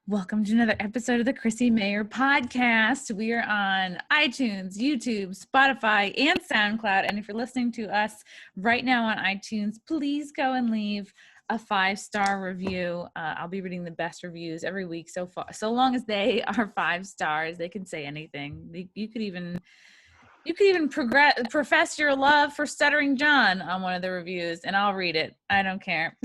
Welcome to another episode of the Chrissy Mayer podcast. We are on iTunes, YouTube, Spotify, and SoundCloud. And if you're listening to us right now on iTunes, please go and leave a 5-star review. I'll be reading the best reviews every week so far. So long as they are 5 stars, they can say anything. You could even profess your love for Stuttering John on one of the reviews, and I'll read it. I don't care.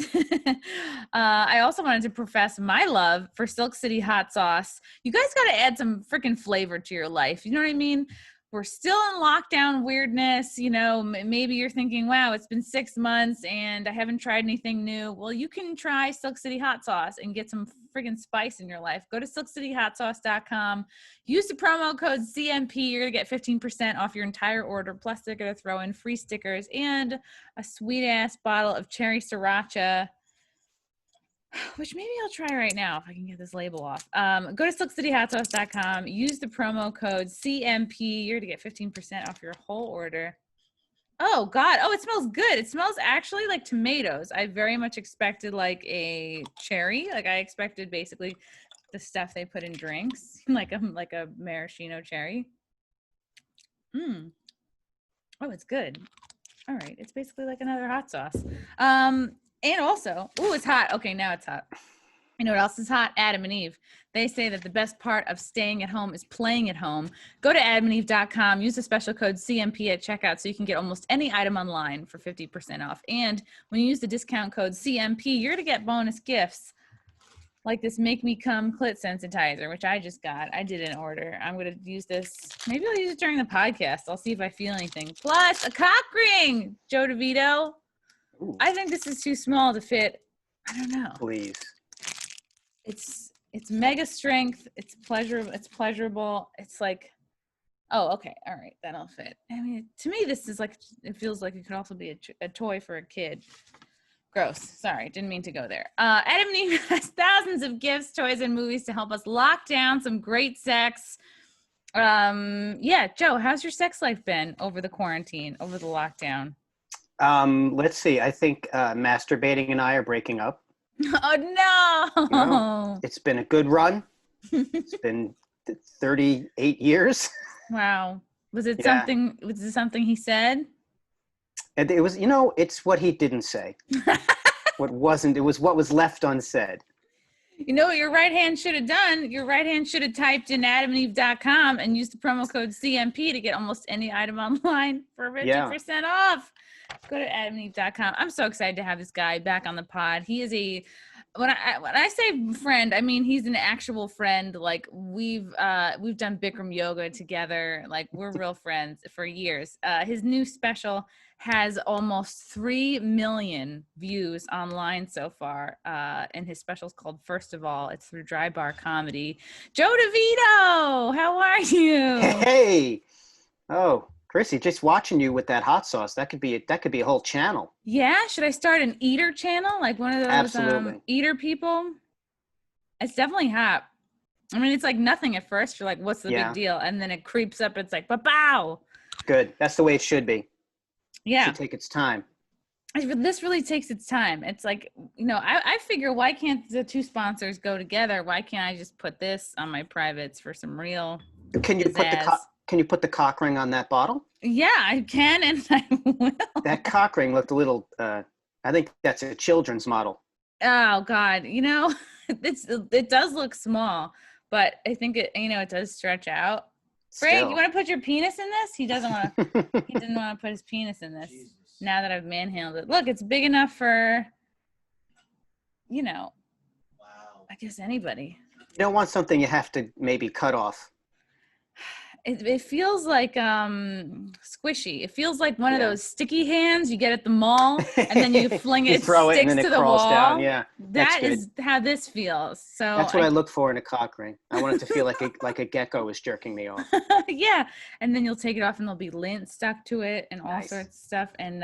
I also wanted to profess my love for Silk City hot sauce. You guys got to add some freaking flavor to your life. You know what I mean? We're still in lockdown weirdness. You know, maybe you're thinking, wow, it's been 6 months and I haven't tried anything new. Well, you can try Silk City hot sauce and get some friggin' spice in your life. Go to silkcityhotsauce.com. Use the promo code CMP. You're going to get 15% off your entire order. Plus, they're going to throw in free stickers and a sweet-ass bottle of cherry sriracha, which maybe I'll try right now if I can get this label off. Go to silkcityhotsauce.com. Use the promo code CMP. You're going to get 15% off your whole order. Oh, God. Oh, it smells good. It smells actually like tomatoes. I very much expected like a cherry. Like I expected basically the stuff they put in drinks, like a maraschino cherry. Oh, it's good. All right. It's basically like another hot sauce. And also, it's hot. Okay, now it's hot. You know what else is hot? Adam and Eve. They say that the best part of staying at home is playing at home. Go to adamandeve.com. Use the special code CMP at checkout so you can get almost any item online for 50% off. And when you use the discount code CMP, you're going to get bonus gifts like this Make Me Come clit sensitizer, which I just got. I did an order. I'm going to use this. Maybe I'll use it during the podcast. I'll see if I feel anything. Plus a cock ring, Joe DeVito. Ooh. I think this is too small to fit. I don't know. Please. It's mega strength. It's pleasurable. It's like, oh, okay. All right. That'll fit. I mean, to me, this is like, it feels like it could also be a toy for a kid. Gross. Sorry. Didn't mean to go there. Adam and Eve has thousands of gifts, toys, and movies to help us lock down some great sex. Yeah. Joe, how's your sex life been over the quarantine, over the lockdown? Let's see. I think masturbating and I are breaking up. Oh no! You know, it's been a good run. It's been 38 years. Wow. Was it something? Was it something he said? And it was. It's what he didn't say. What wasn't? It was what was left unsaid. You know what your right hand should have done? Your right hand should have typed in adamandeve.com and used the promo code CMP to get almost any item online for 50% off. Go to adamandeve.com. I'm so excited to have this guy back on the pod. He is when I say friend, I mean he's an actual friend. Like we've done Bikram yoga together. Like we're real friends for years. His new special has almost 3 million views online so far. And his special is called First of All. It's through Drybar Comedy. Joe DeVito, how are you? Hey. Oh. Chrissy, just watching you with that hot sauce, that could be a whole channel. Yeah, should I start an eater channel, like one of those Absolutely. Eater people? It's definitely hot. I mean, it's like nothing at first. You're like, what's the big deal? And then it creeps up. It's like, ba-bow. Good. That's the way it should be. Yeah. It should take its time. This really takes its time. It's like, I figure, why can't the two sponsors go together? Why can't I just put this on my privates for some real Can you put the cock ring on that bottle? Yeah, I can, and I will. That cock ring looked a little, I think that's a children's model. Oh, God. It does look small, but I think it does stretch out. Frank, you want to put your penis in this? He doesn't want to. He didn't want to put his penis in this. Jesus. Now that I've manhandled it. Look, it's big enough for, wow. I guess anybody. You don't want something you have to maybe cut off. It feels like squishy. It feels like one of those sticky hands you get at the mall, and then you fling it, throw it, sticks and then to it the crawls wall. Down. Yeah, that is how this feels. So that's what I look for in a cock ring. I want it to feel like a gecko is jerking me off. Yeah, and then you'll take it off, and there'll be lint stuck to it, and all sorts of stuff. And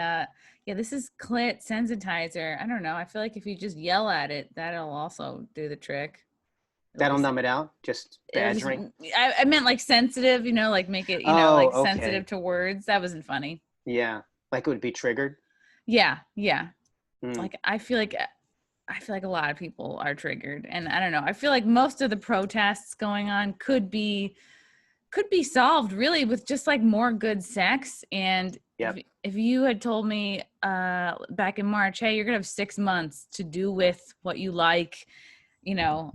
this is clit sensitizer. I don't know. I feel like if you just yell at it, that'll also do the trick. That'll numb it out, just badgering. I meant like sensitive, like make it, sensitive to words. That wasn't funny. Yeah, like it would be triggered. Yeah. Like I feel like I feel like a lot of people are triggered, and I don't know. I feel like most of the protests going on could be solved really with just like more good sex. And Yep. if you had told me back in March, hey, you're gonna have 6 months to do with what you like, you know,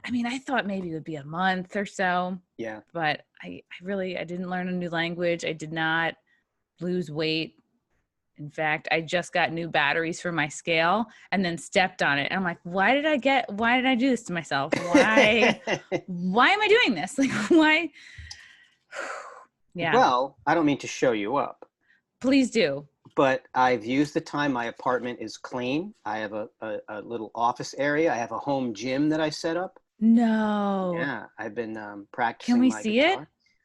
I mean, I thought maybe it would be a month or so. Yeah. But I didn't learn a new language. I did not lose weight. In fact, I just got new batteries for my scale and then stepped on it. And I'm like, why did I do this to myself? Why am I doing this? Like, why? Yeah. Well, I don't mean to show you up, Please do. but I've used the time. My apartment is clean. I have a little office area. I have a home gym that I set up. No. Yeah, I've been Can practicing we my see it?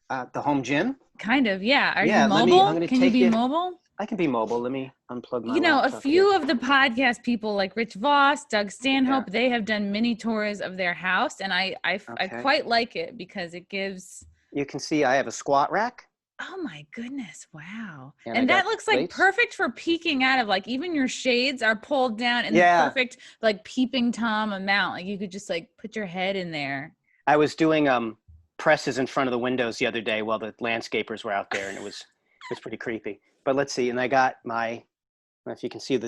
guitar. The home gym? Kind of. Yeah. Are you Yeah, I'm mobile? going to Can you take be you. mobile? I can be mobile. Let me unplug my You know, a laptop here. few of the podcast people like Rich Voss, Doug Stanhope, Yeah. they have done mini tours of their house. And I Okay. quite like it because it gives. You can see I have a squat rack. Oh my goodness. Wow. And I And that got looks like plates. perfect for peeking out of, like, even your shades are pulled down in the Yeah. perfect, like, peeping Tom amount. Like you could just like put your head in there. I was doing presses in front of the windows the other day while the landscapers were out there, and it was pretty creepy. But let's see. And I got my, I don't know if you can see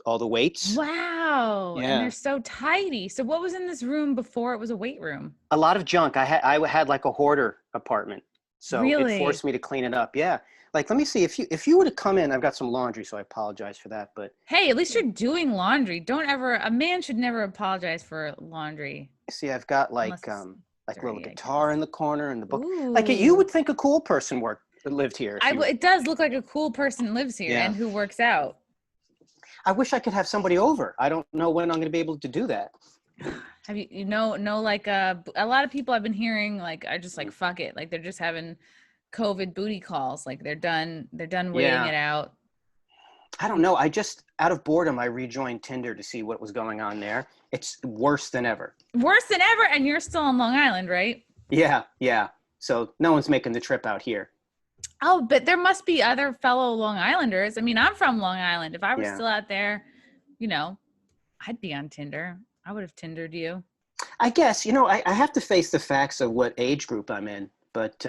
all the weights. Wow. And Yeah. they're so tidy. So what was in this room before it was a weight room? A lot of junk. I had like a hoarder apartment. So Really? it forced me to clean it up. Yeah. Like, let me see if you were to come in, I've got some laundry, so I apologize for that. But Hey, at least you're doing laundry. A man should never apologize for laundry. see, I've got like Unless it's a little dirty, I guitar guess. in the corner and the book. Ooh. Like, you would think a cool person lived here. It does look like a cool person lives here Yeah. and who works out. I wish I could have somebody over. I don't know when I'm going to be able to do that. Have you know like a lot of people I've been hearing like are just like fuck it, like they're just having COVID booty calls, like they're done waiting Yeah. it out. I don't know. I just, out of boredom, I rejoined Tinder to see what was going on there. It's worse than ever. Worse than ever, and you're still on Long Island, right? Yeah, yeah. So no one's making the trip out here. Oh, but there must be other fellow Long Islanders. I mean, I'm from Long Island. If I were Yeah. still out there, you know, I'd be on Tinder. I would have Tindered you. I guess, I have to face the facts of what age group I'm in, but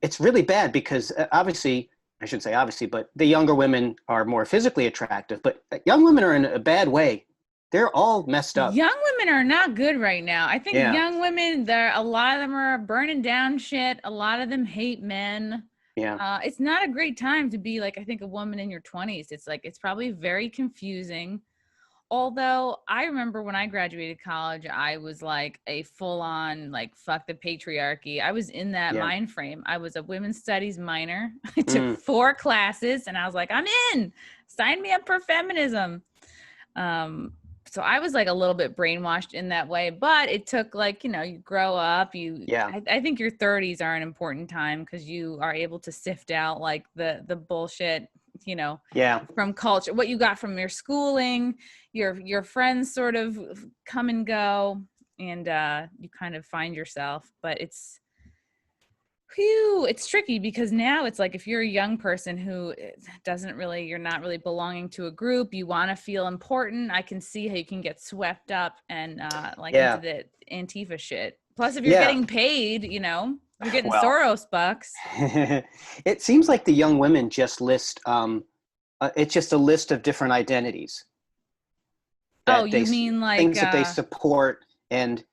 it's really bad because obviously, I shouldn't say obviously, but the younger women are more physically attractive, but young women are in a bad way. They're all messed up. Young women are not good right now. I think Yeah. young women, a lot of them are burning down shit. A lot of them hate men. Yeah. It's not a great time to be like, I think, a woman in your 20s. It's like, it's probably very confusing. Although I remember when I graduated college, I was like a full-on like fuck the patriarchy. I was in that mind frame. I was a women's studies minor. I took 4 classes and I was like, I'm in. Sign me up for feminism. So I was like a little bit brainwashed in that way, but it took like, you grow up, I think your 30s are an important time because you are able to sift out like the bullshit, from culture, what you got from your schooling, your friends sort of come and go, and you kind of find yourself. But it's tricky because now it's like if you're a young person who you're not really belonging to a group, you want to feel important. I can see how you can get swept up and into the Antifa shit. Plus, if you're getting paid, you're getting Soros bucks. It seems like the young women just list, it's just a list of different identities. You mean like things that they support. And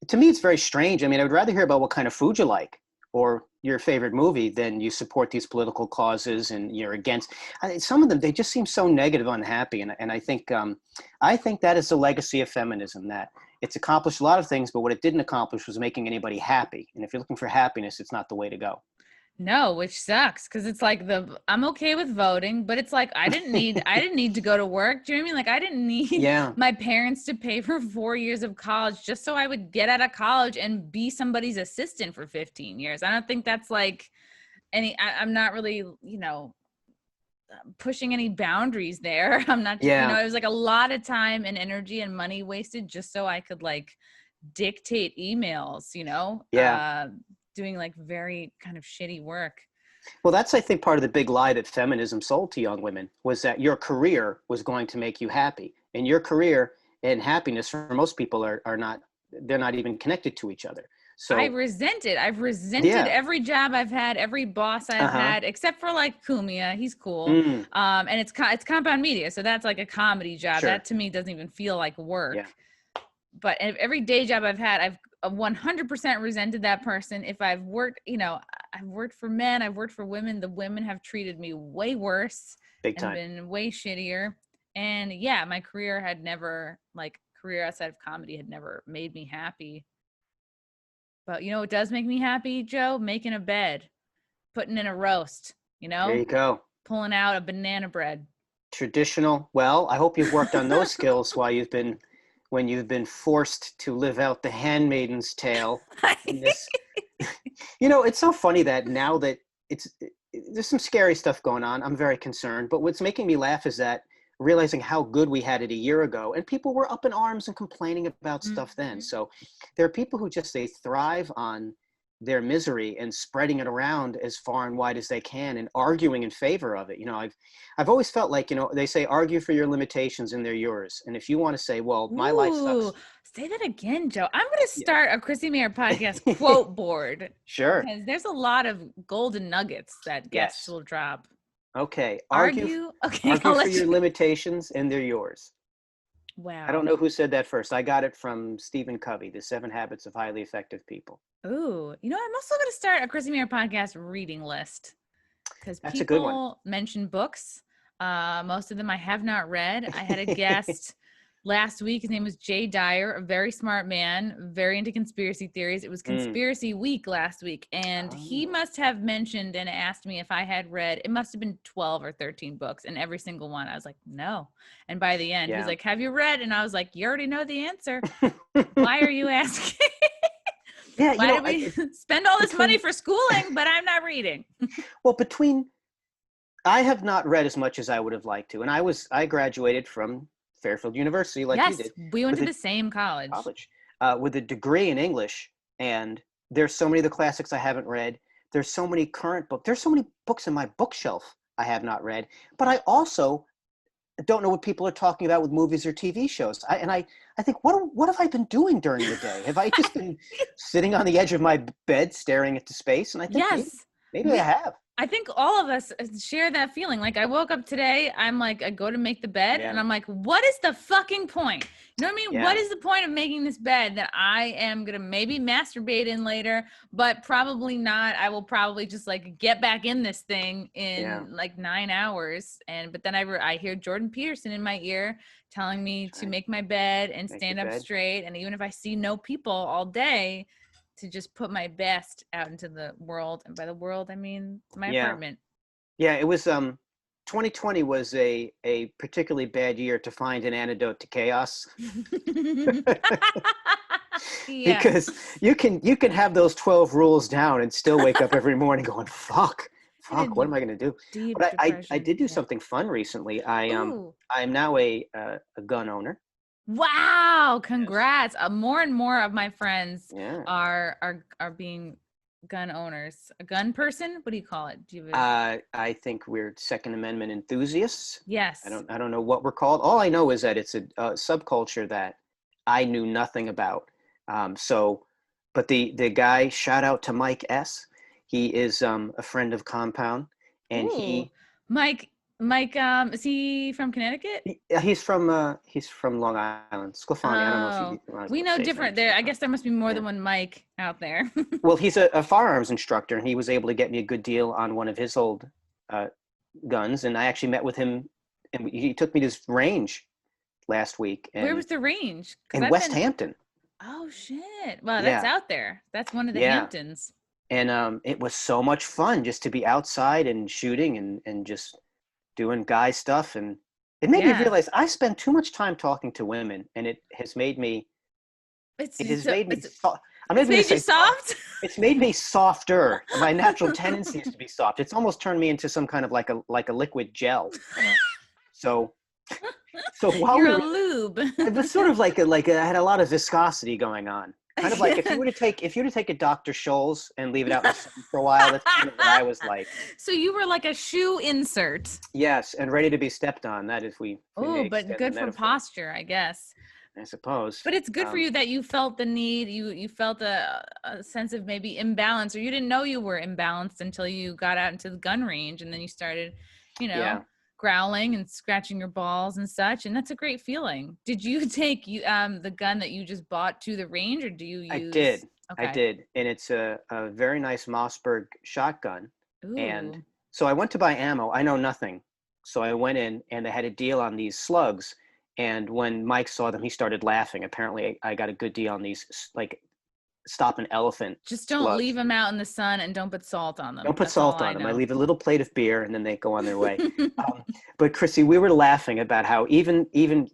to me, it's very strange. I mean, I would rather hear about what kind of food you like or your favorite movie than you support these political causes and you're against. Some of them, they just seem so negative, unhappy. And I think that is the legacy of feminism, that it's accomplished a lot of things, but what it didn't accomplish was making anybody happy. And if you're looking for happiness, it's not the way to go. No, which sucks because it's like I'm okay with voting, but it's like I didn't need to go to work. Do you know what I mean? Like I didn't need my parents to pay for 4 years of college just so I would get out of college and be somebody's assistant for 15 years. I don't think that's like I'm not really, pushing any boundaries there. I'm not, it was like a lot of time and energy and money wasted just so I could like dictate emails, doing like very kind of shitty work. Well, that's, I think, part of the big lie that feminism sold to young women was that your career was going to make you happy. And your career and happiness for most people are not, they're not even connected to each other. So I resent it. I've resented yeah. every job I've had, every boss I've had, except for like Kumia. He's cool. Mm, And it's compound media. So that's like a comedy job. sure. That to me doesn't even feel like work. Yeah. But every day job I've had, I've 100% resented that person. If I've worked, I've worked for men, I've worked for women. The women have treated me way worse Big and time. been way shittier. And yeah, my career outside of comedy had never made me happy. But what does make me happy, Joe? Making a bed, putting in a roast, There you go. pulling out a banana bread. Traditional. Well, I hope you've worked on those skills when you've been forced to live out the handmaiden's tale in this. It's so funny that now that there's some scary stuff going on. I'm very concerned, but what's making me laugh is that realizing how good we had it a year ago, and people were up in arms and complaining about stuff then. So there are people who they thrive on their misery and spreading it around as far and wide as they can and arguing in favor of it. I've always felt like, they say argue for your limitations and they're yours. And if you want to say, well, my life sucks. Say that again, Joe. I'm going to start a Chrissy Mayer podcast quote board. Sure. Because there's a lot of golden nuggets that guests will drop. Okay. Argue for your limitations and they're yours. Wow. I don't know who said that first. I got it from Stephen Covey, The 7 Habits of Highly Effective People. Ooh, I'm also going to start a Chrissy Mayer podcast reading list. Because That's a good one. people mention books. Most of them I have not read. I had a guest last week. His name was Jay Dyer, a very smart man, very into conspiracy theories. It was Conspiracy Week last week. And he must have mentioned and asked me if I had read, it must have been 12 or 13 books. And every single one, I was like, no. And by the end, he's like, have you read? And I was like, you already know the answer. Why are you asking? Yeah, why did we spend all this money for schooling, but I'm not reading? Well, I have not read as much as I would have liked to. And I graduated from Fairfield University like you did. We went to the same college. With a degree in English. And there's so many of the classics I haven't read. There's so many current books. There's so many books in my bookshelf I have not read. But I also don't know what people are talking about with movies or TV shows. I think, what have I been doing during the day? Have I just been sitting on the edge of my bed staring into space? And I think maybe I have. I think all of us share that feeling. Like I woke up today, I'm like, I go to make the bed and I'm like, what is the fucking point? You know what I mean? Yeah. What is the point of making this bed that I am going to maybe masturbate in later, but probably not. I will probably just like get back in this thing in like 9 hours. But then I hear Jordan Peterson in my ear telling me to make my bed and stand up straight. And even if I see no people all day, to just put my best out into the world. And by the world, I mean my apartment. Yeah, it was 2020 was a particularly bad year to find an antidote to chaos. Because you can have those 12 rules down and still wake up every morning going, fuck, what am I going to do? But I did do something fun recently. I am now a gun owner. Wow! Congrats! More and more of my friends are being gun owners. A gun person? What do you call it? Do you I think we're Second Amendment enthusiasts. Yes. I don't know what we're called. All I know is that it's a subculture that I knew nothing about. But the guy, shout out to Mike S. He is a friend of Compound, and Mike, is he from Connecticut? He's from Long Island, Sclafani. I don't know if we know different there. I guess there must be more than one Mike out there. Well, he's a firearms instructor, and he was able to get me a good deal on one of his old guns. And I actually met with him, and he took me to his range last week. Where was the range? In West Hampton. Oh shit! Well, that's out there. That's one of the Hamptons. And it was so much fun just to be outside and shooting and just doing guy stuff, and it made me realize I spend too much time talking to women, and it has made me. It's made you soft. It's made me softer. My natural tendency is to be soft. It's almost turned me into some kind of like a liquid gel. So while you're a lube. It was sort of like I had a lot of viscosity going on. Kind of like if you were to take a Dr. Scholl's and leave it out in the sun for a while, that's kind of what I was like. So you were like a shoe insert. Yes, and ready to be stepped on. That is we. Oh, but good for posture, I guess. I suppose. But it's good for you that you felt the need. You felt a sense of maybe imbalance, or you didn't know you were imbalanced until you got out into the gun range, and then you started, Yeah, growling and scratching your balls and such. And that's a great feeling. Did you take the gun that you just bought to the range, or do you I use? did. I Okay. did. And it's a very nice Mossberg shotgun. And Ooh. so I went to buy ammo. I know nothing. So I went in and they had a deal on these slugs. And when Mike saw them, he started laughing. Apparently, I got a good deal on these, like, stop an elephant Just don't leave slugs. them out in the sun, and don't put salt on them. Don't put That's all salt I on them. I know. leave a little plate of beer and then they go on their way. But Chrissy, we were laughing about how even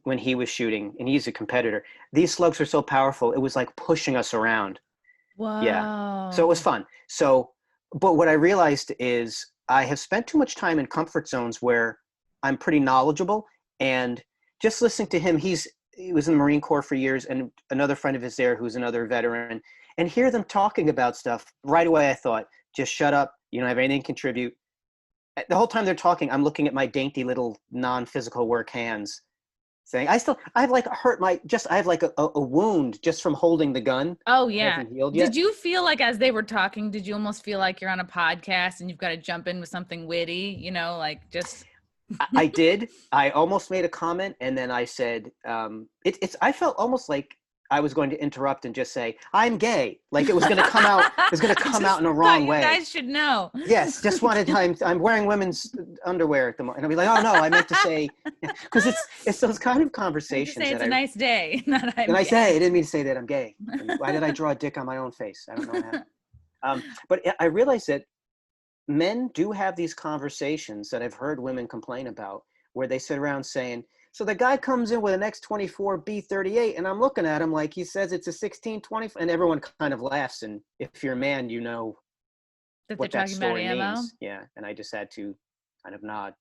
when he was shooting and he's a competitor, these slugs are so powerful. It was like pushing us around. Yeah. So it was Whoa. fun. So, but what I realized is I have spent too much time in comfort zones where I'm pretty knowledgeable, and just listening to him, he was in the Marine Corps for years, and another friend of his there who's another veteran, and hear them talking about stuff right away. I thought, just shut up. You don't have anything to contribute. The whole time they're talking, I'm looking at my dainty little non-physical work hands, saying, I've like hurt I have like a wound just from holding the gun. Oh It yeah. hasn't healed Did yet. you feel like, as they were talking, did you almost feel like you're on a podcast and you've got to jump in with something witty, like just I did. I almost made a comment, and then I said, it's. I felt almost like I was going to interrupt and just say, "I'm gay," like it was going to come out. It was going to I come just out in a thought wrong you way. guys should know. Yes, just wanted. I'm wearing women's underwear at the moment, and I'll be like, "Oh no, I meant to say," because it's those kind of I meant to conversations say that it's a nice day, not and I'm I say, I gay. didn't mean to say that I'm gay. And why did I draw a dick on my own face? I don't know what happened. But I realized that men do have these conversations that I've heard women complain about, where they sit around saying, so the guy comes in with an X24 B38, and I'm looking at him like he says it's a 1620, and everyone kind of laughs. And if you're a man, you know That they're what that talking about story ammo. means. Yeah. And I just had to kind of nod.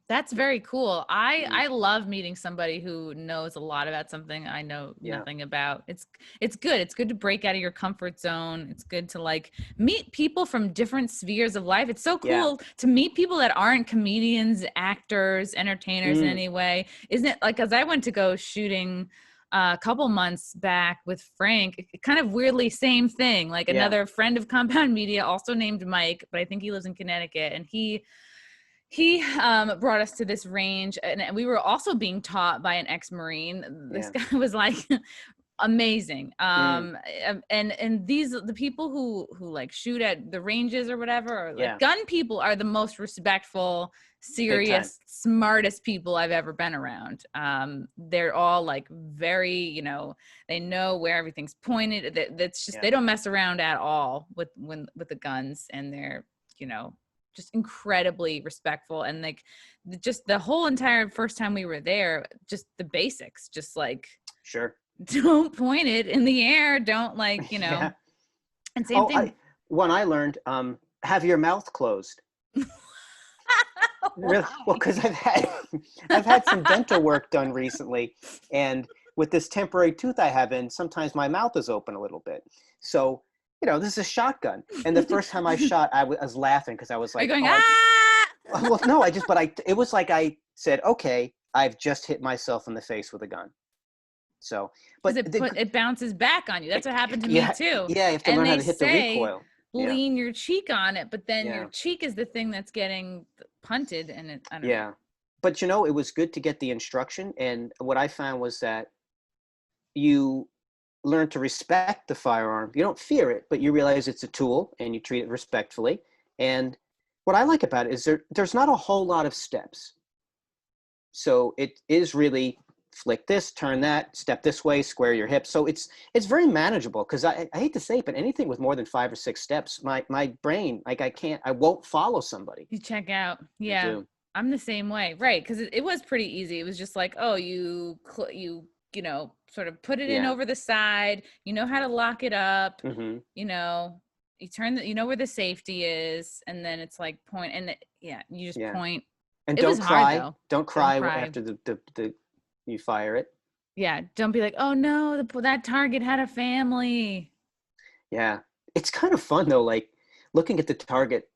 That's very cool. Mm, I love meeting somebody who knows a lot about something I know yeah. nothing about. It's good. It's good to break out of your comfort zone. It's good to like meet people from different spheres of life. It's so Yeah. cool to meet people that aren't comedians, actors, entertainers in Mm, any way. Isn't it like, as I went to go shooting a couple months back with Frank, kind of weirdly same thing. Like yeah. another friend of Compound Media, also named Mike, but I think he lives in Connecticut, and he brought us to this range, and we were also being taught by an ex-Marine. This Yeah. guy was like amazing. Mm, And the people who like shoot at the ranges or whatever, or like yeah. gun people, are the most respectful, Big time. serious, smartest people I've ever been around. They're all like very, they know where everything's pointed. That's just, Yeah. they don't mess around at all with the guns, and they're, just incredibly respectful. And like just the whole entire first time we were there, just the basics, just like Sure. don't point it in the air, don't like, Yeah. and same Oh, thing. one I learned, have your mouth closed. Really? Well, Why? because I've had some dental work done recently, and with this temporary tooth I have in, sometimes my mouth is open a little bit. So, this is a shotgun. And the first time I shot, I was laughing because I was Are you like, going, oh, ah? well, no, it was like I said, okay, I've just hit myself in the face with a gun. So, Because but it bounces back on you. That's what happened to me yeah, too. yeah, you have to And learn how they to hit the say recoil. Yeah, lean your cheek on it, but then your yeah, cheek is the thing that's getting punted, and I don't know. yeah. But it was good to get the instruction. And what I found was that you learn to respect the firearm. You don't fear it, but you realize it's a tool and you treat it respectfully. And what I like about it is there's not a whole lot of steps. So it is really flick this, turn that, step this way, square your hips. So it's very manageable, because I hate to say it, but anything with more than 5 or 6 steps, my brain, like I won't follow somebody. You check out. I Yeah. do. I'm the same way. Right. Because it was pretty easy. It was just like, oh, sort of put it in Yeah. over the side. You know how to lock it up. Hmm. You know, you know where the safety is. And then it's like point. And yeah, you just Yeah. point. And It was don't hard cry. though. Don't Don't cry cry. after the you fire it. Yeah. Don't be like, oh no, that target had a family. Yeah. It's kind of fun though, like looking at the target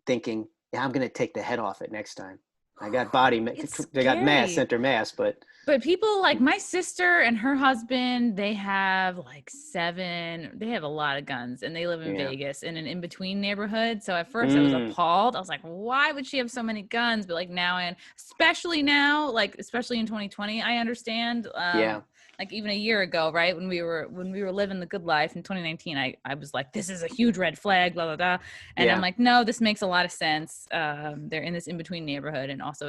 thinking, yeah, I'm going to take the head off it next time. I got It's they got mass, scary. center mass, but But people like my sister and her husband, they have like they have a lot of guns and they live in yeah. Vegas in an in-between neighborhood. So at first I was Mm, appalled. I was like, why would she have so many guns? But like now, and especially now, like especially in 2020, I understand. yeah. Like even a year ago, right? When we were living the good life in 2019, I was like, this is a huge red flag, blah, blah, blah. And I'm Yeah. like, no, this makes a lot of sense. They're in this in-between neighborhood. And also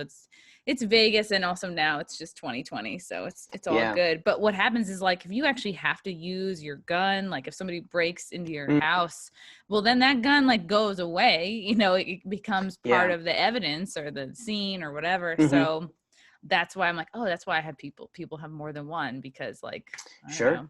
it's Vegas and also now it's just 2020, so it's all Yeah. good. But what happens is like if you actually have to use your gun, like if somebody breaks into your Mm, house, well then that gun like goes away, it becomes part yeah. of the evidence or the scene or whatever. Hmm. So that's why I'm like, oh, that's why I have people have more than one because like I don't Sure. know.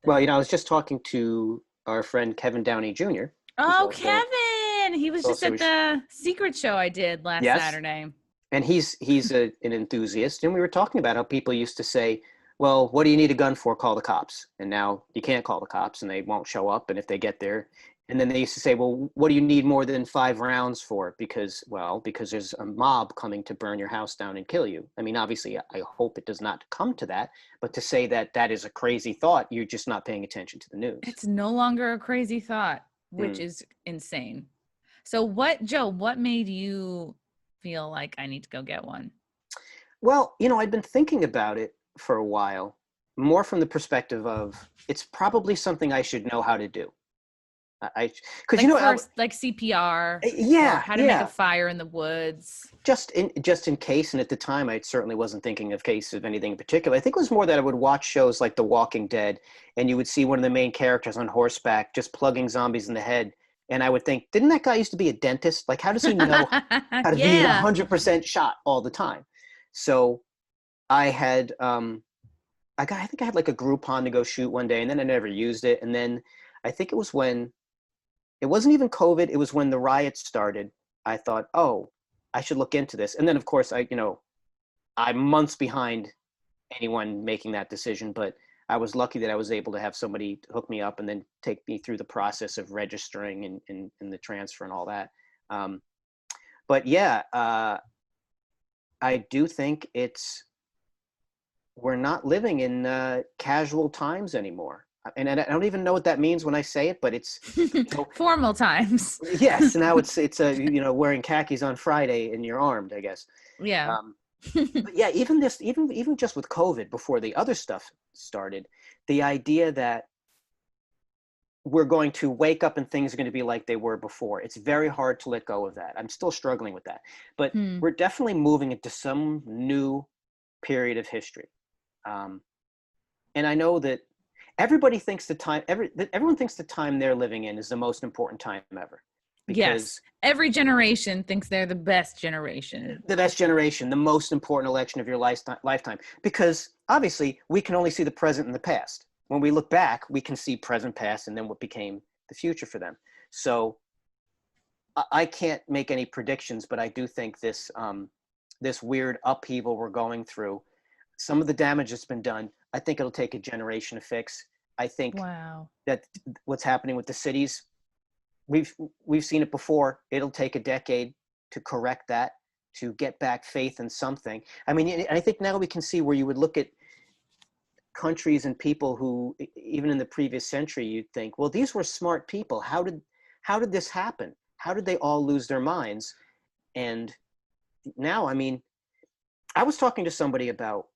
Well, I was just talking to our friend Kevin Downey Jr., who's Oh, also Kevin, he was just also at the secret show I did last yes, Saturday. and an enthusiast, and we were talking about how people used to say, "Well, what do you need a gun for? Call the cops." And now you can't call the cops, and they won't show up. And if they get there, and then they used to say, "Well, what do you need more than 5 rounds for?" Because there's a mob coming to burn your house down and kill you. I mean, obviously, I hope it does not come to that. But to say that that is a crazy thought, you're just not paying attention to the news. It's no longer a crazy thought, which Mm. is insane. So what made you feel like I need to go get one? Well, I've been thinking about it for a while, more from the perspective of it's probably something I should know how to do. Because Like first, like CPR or yeah, how to make a yeah, fire in the woods. just in case. And at the time, I certainly wasn't thinking of case of anything in particular. I think it was more that I would watch shows like The Walking Dead, and you would see one of the main characters on horseback just plugging zombies in the head, and I would think, didn't that guy used to be a dentist? Like, how does he know how to be Yeah. 100% shot all the time? So I had I think I had like a Groupon to go shoot one day, and then I never used it. And then I think it was when it wasn't even COVID. It was when the riots started. I thought, oh, I should look into this. And then of course I'm months behind anyone making that decision, but I was lucky that I was able to have somebody hook me up and then take me through the process of registering and the transfer and all that. Um, but yeah, I do think we're not living in casual times anymore. And I don't even know what that means when I say it, but it's, Formal times. yes. Now it's a wearing khakis on Friday and you're armed, I guess. Yeah. Um, but yeah, even just with COVID before the other stuff started, the idea that we're going to wake up and things are going to be like they were before. It's very hard to let go of that. I'm still struggling with that, but Hmm. we're definitely moving into some new period of history. Um, and I know that everyone thinks the time they're living in is the most important time ever, Yes. because Every generation thinks they're the best generation. the best generation, the most important election of your lifetime, because obviously we can only see the present and the past. When we look back, we can see present, past, and then what became the future for them. So I can't make any predictions, but I do think this weird upheaval we're going through, some of the damage that's been done, I think it'll take a generation to fix. I think Wow. that what's happening with the cities, we've we've seen it before. It'll take a decade to correct that, to get back faith in something. I mean, I think now we can see where you would look at countries and people who, even in the previous century, you'd think, well, these were smart people. How did this happen? How did they all lose their minds? And now, I mean, I was talking to somebody about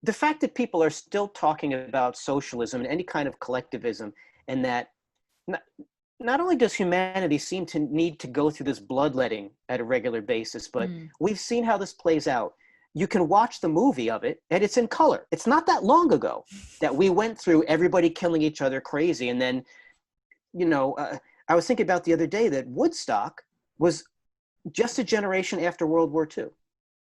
the fact that people are still talking about socialism and any kind of collectivism, and that not, not only does humanity seem to need to go through this bloodletting at a regular basis, but Hmm. we've seen how this plays out. You can watch the movie of it, and it's in color. It's not that long ago that we went through everybody killing each other crazy. And then, I was thinking about the other day that Woodstock was just a generation after World War II. So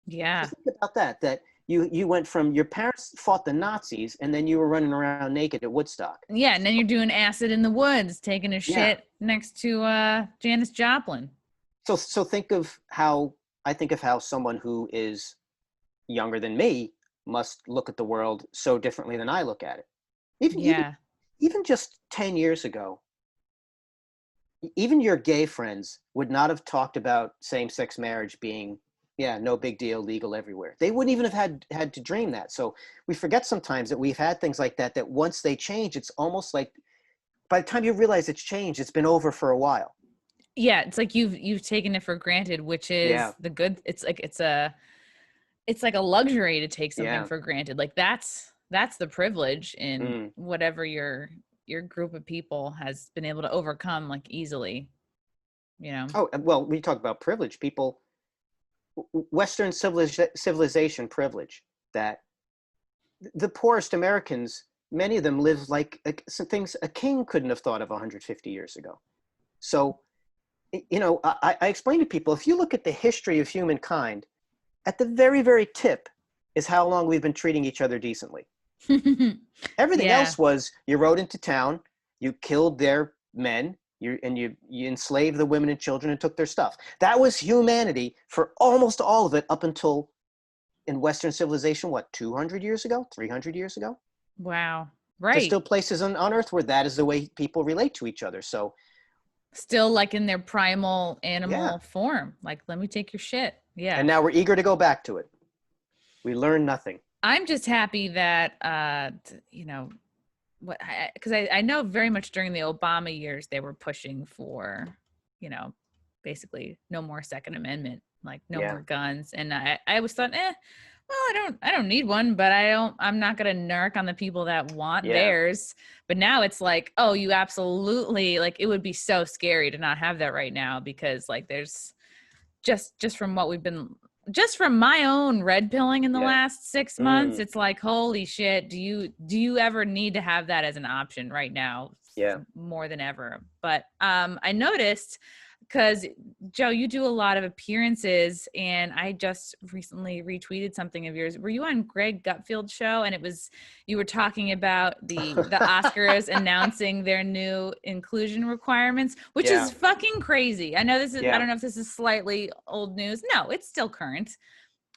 Yeah. think about that you went from your parents fought the Nazis, and then you were running around naked at Woodstock. Yeah, and then you're doing acid in the woods, taking a Yeah. shit next to Janis Joplin. So think of how someone who is younger than me must look at the world so differently than I look at it. Even even Yeah. even just 10 years ago, even your gay friends would not have talked about same-sex marriage being Yeah, no big deal, legal everywhere. They wouldn't even have had to dream that. So we forget sometimes that we've had things like that, that once they change, it's almost like by the time you realize it's changed, it's been over for a while. Yeah, it's like you've taken it for granted, which Yeah, is the good. It's like a luxury to take something yeah. for granted. Like that's the privilege in Mm. whatever your group of people has been able to overcome like easily, you know. Oh, well, we talk about privilege. People, Western civilization privilege, that the poorest Americans, many of them live like some things a king couldn't have thought of 150 years ago. So, I explain to people, if you look at the history of humankind, at the very, very tip is how long we've been treating each other decently. Everything Yeah. else was you rode into town, you killed their men, you enslaved the women and children and took their stuff. That was humanity for almost all of it up until in Western civilization, what, 200 years ago, 300 years ago? Wow. There's Right. still places on Earth where that is the way people relate to each other. So, Still like in their primal yeah. animal form. Like, let me take your shit. And Yeah. now we're eager to go back to it. We learn nothing. I'm just happy that what because I know very much during the Obama years they were pushing for, you know, basically no more Second Amendment, like no Yeah. more guns. And I always thought, well, I don't need one, but I'm not gonna narc on the people that want Yeah. theirs. But now it's like, oh, you absolutely, like, it would be so scary to not have that right now, because like there's just from what we've been, just from my own red pilling in the Yeah. last 6 months, Mm, it's like, holy shit, do you ever need to have that as an option right now? yeah. More than ever. But I noticed, because Joe, you do a lot of appearances, and I just recently retweeted something of yours. Were you on Greg Gutfield's show? And you were talking about the Oscars announcing their new inclusion requirements, which Yeah. is fucking crazy. I know I Yeah. don't know if this is slightly old news. No, it's still current. It's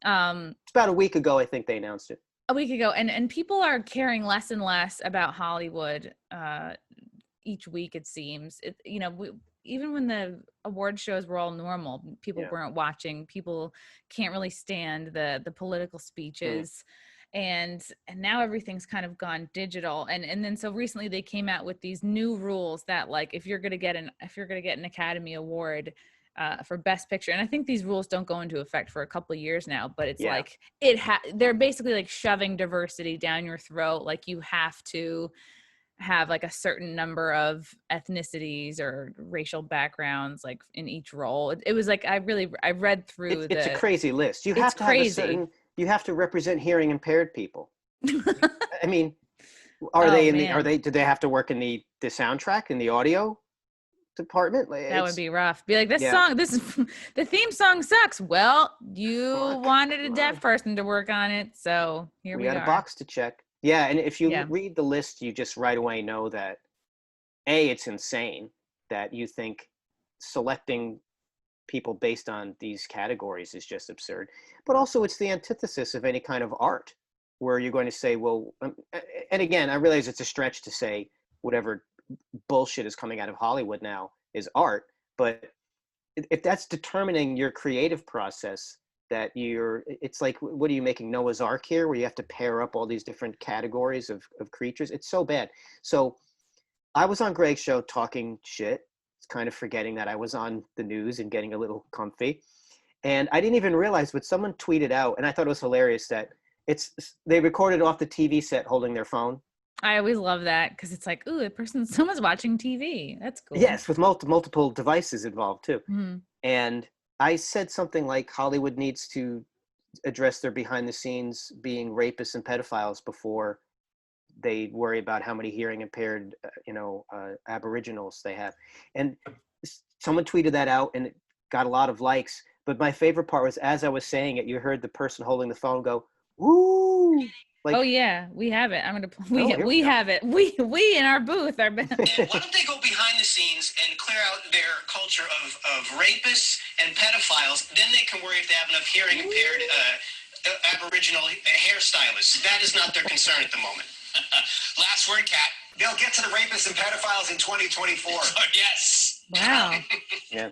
about a week ago, I think they announced it. A week ago, and people are caring less and less about Hollywood each week, it seems. Even when the award shows were all normal, people Yeah. weren't watching. People can't really stand the political Mm. speeches, and now everything's kind of gone digital. And then so recently they came out with these new rules that, like, if you're gonna get an Academy Award for Best Picture, and I think these rules don't go into effect for a couple of years now, but it's Yeah. like they're basically like shoving diversity down your throat. Like, you have to have like a certain number of ethnicities or racial backgrounds like in each role. It was like, I read through It's a crazy list. You it's have to have crazy. you have to represent hearing impaired people. I mean, Oh man, do they have to work in the soundtrack, in the audio department? Like, that would it's, be rough. Be like, yeah, the theme song sucks. Well, you look, wanted a come deaf on. person to work on it, so here We we got a are. box to check. Yeah. And if you Yeah. read the list, you just right away know that it's insane that you think selecting people based on these categories is just absurd. But also, it's the antithesis of any kind of art, where you're going to say, well, and again, I realize it's a stretch to say whatever bullshit is coming out of Hollywood now is art, but if that's determining your creative process, it's like, what are you making, Noah's Ark here, where you have to pair up all these different categories of creatures? It's so bad. So I was on Greg's show talking shit, kind of forgetting that I was on the news and getting a little comfy. And I didn't even realize, but someone tweeted out, and I thought it was hilarious, that they recorded off the TV set holding their phone. I always love that, because it's like, ooh, someone's watching TV. That's cool. Yes, with multiple devices involved too. Mhm. And I said something like Hollywood needs to address their behind the scenes being rapists and pedophiles before they worry about how many hearing impaired, Aboriginals they have. And someone tweeted that out, and it got a lot of likes. But my favorite part was, as I was saying it, you heard the person holding the phone go, "Woo!" Oh Like, yeah, we have it. oh, here we We go. have it. We in our booth are. And why don't they go behind the scenes and clear out their culture of rapists and pedophiles? Then they can worry if they have enough hearing impaired Aboriginal hairstylists. That is not their concern at the moment. Last word, Kat. They'll get to the rapists and pedophiles in 2024. Yes. Wow. Yeah.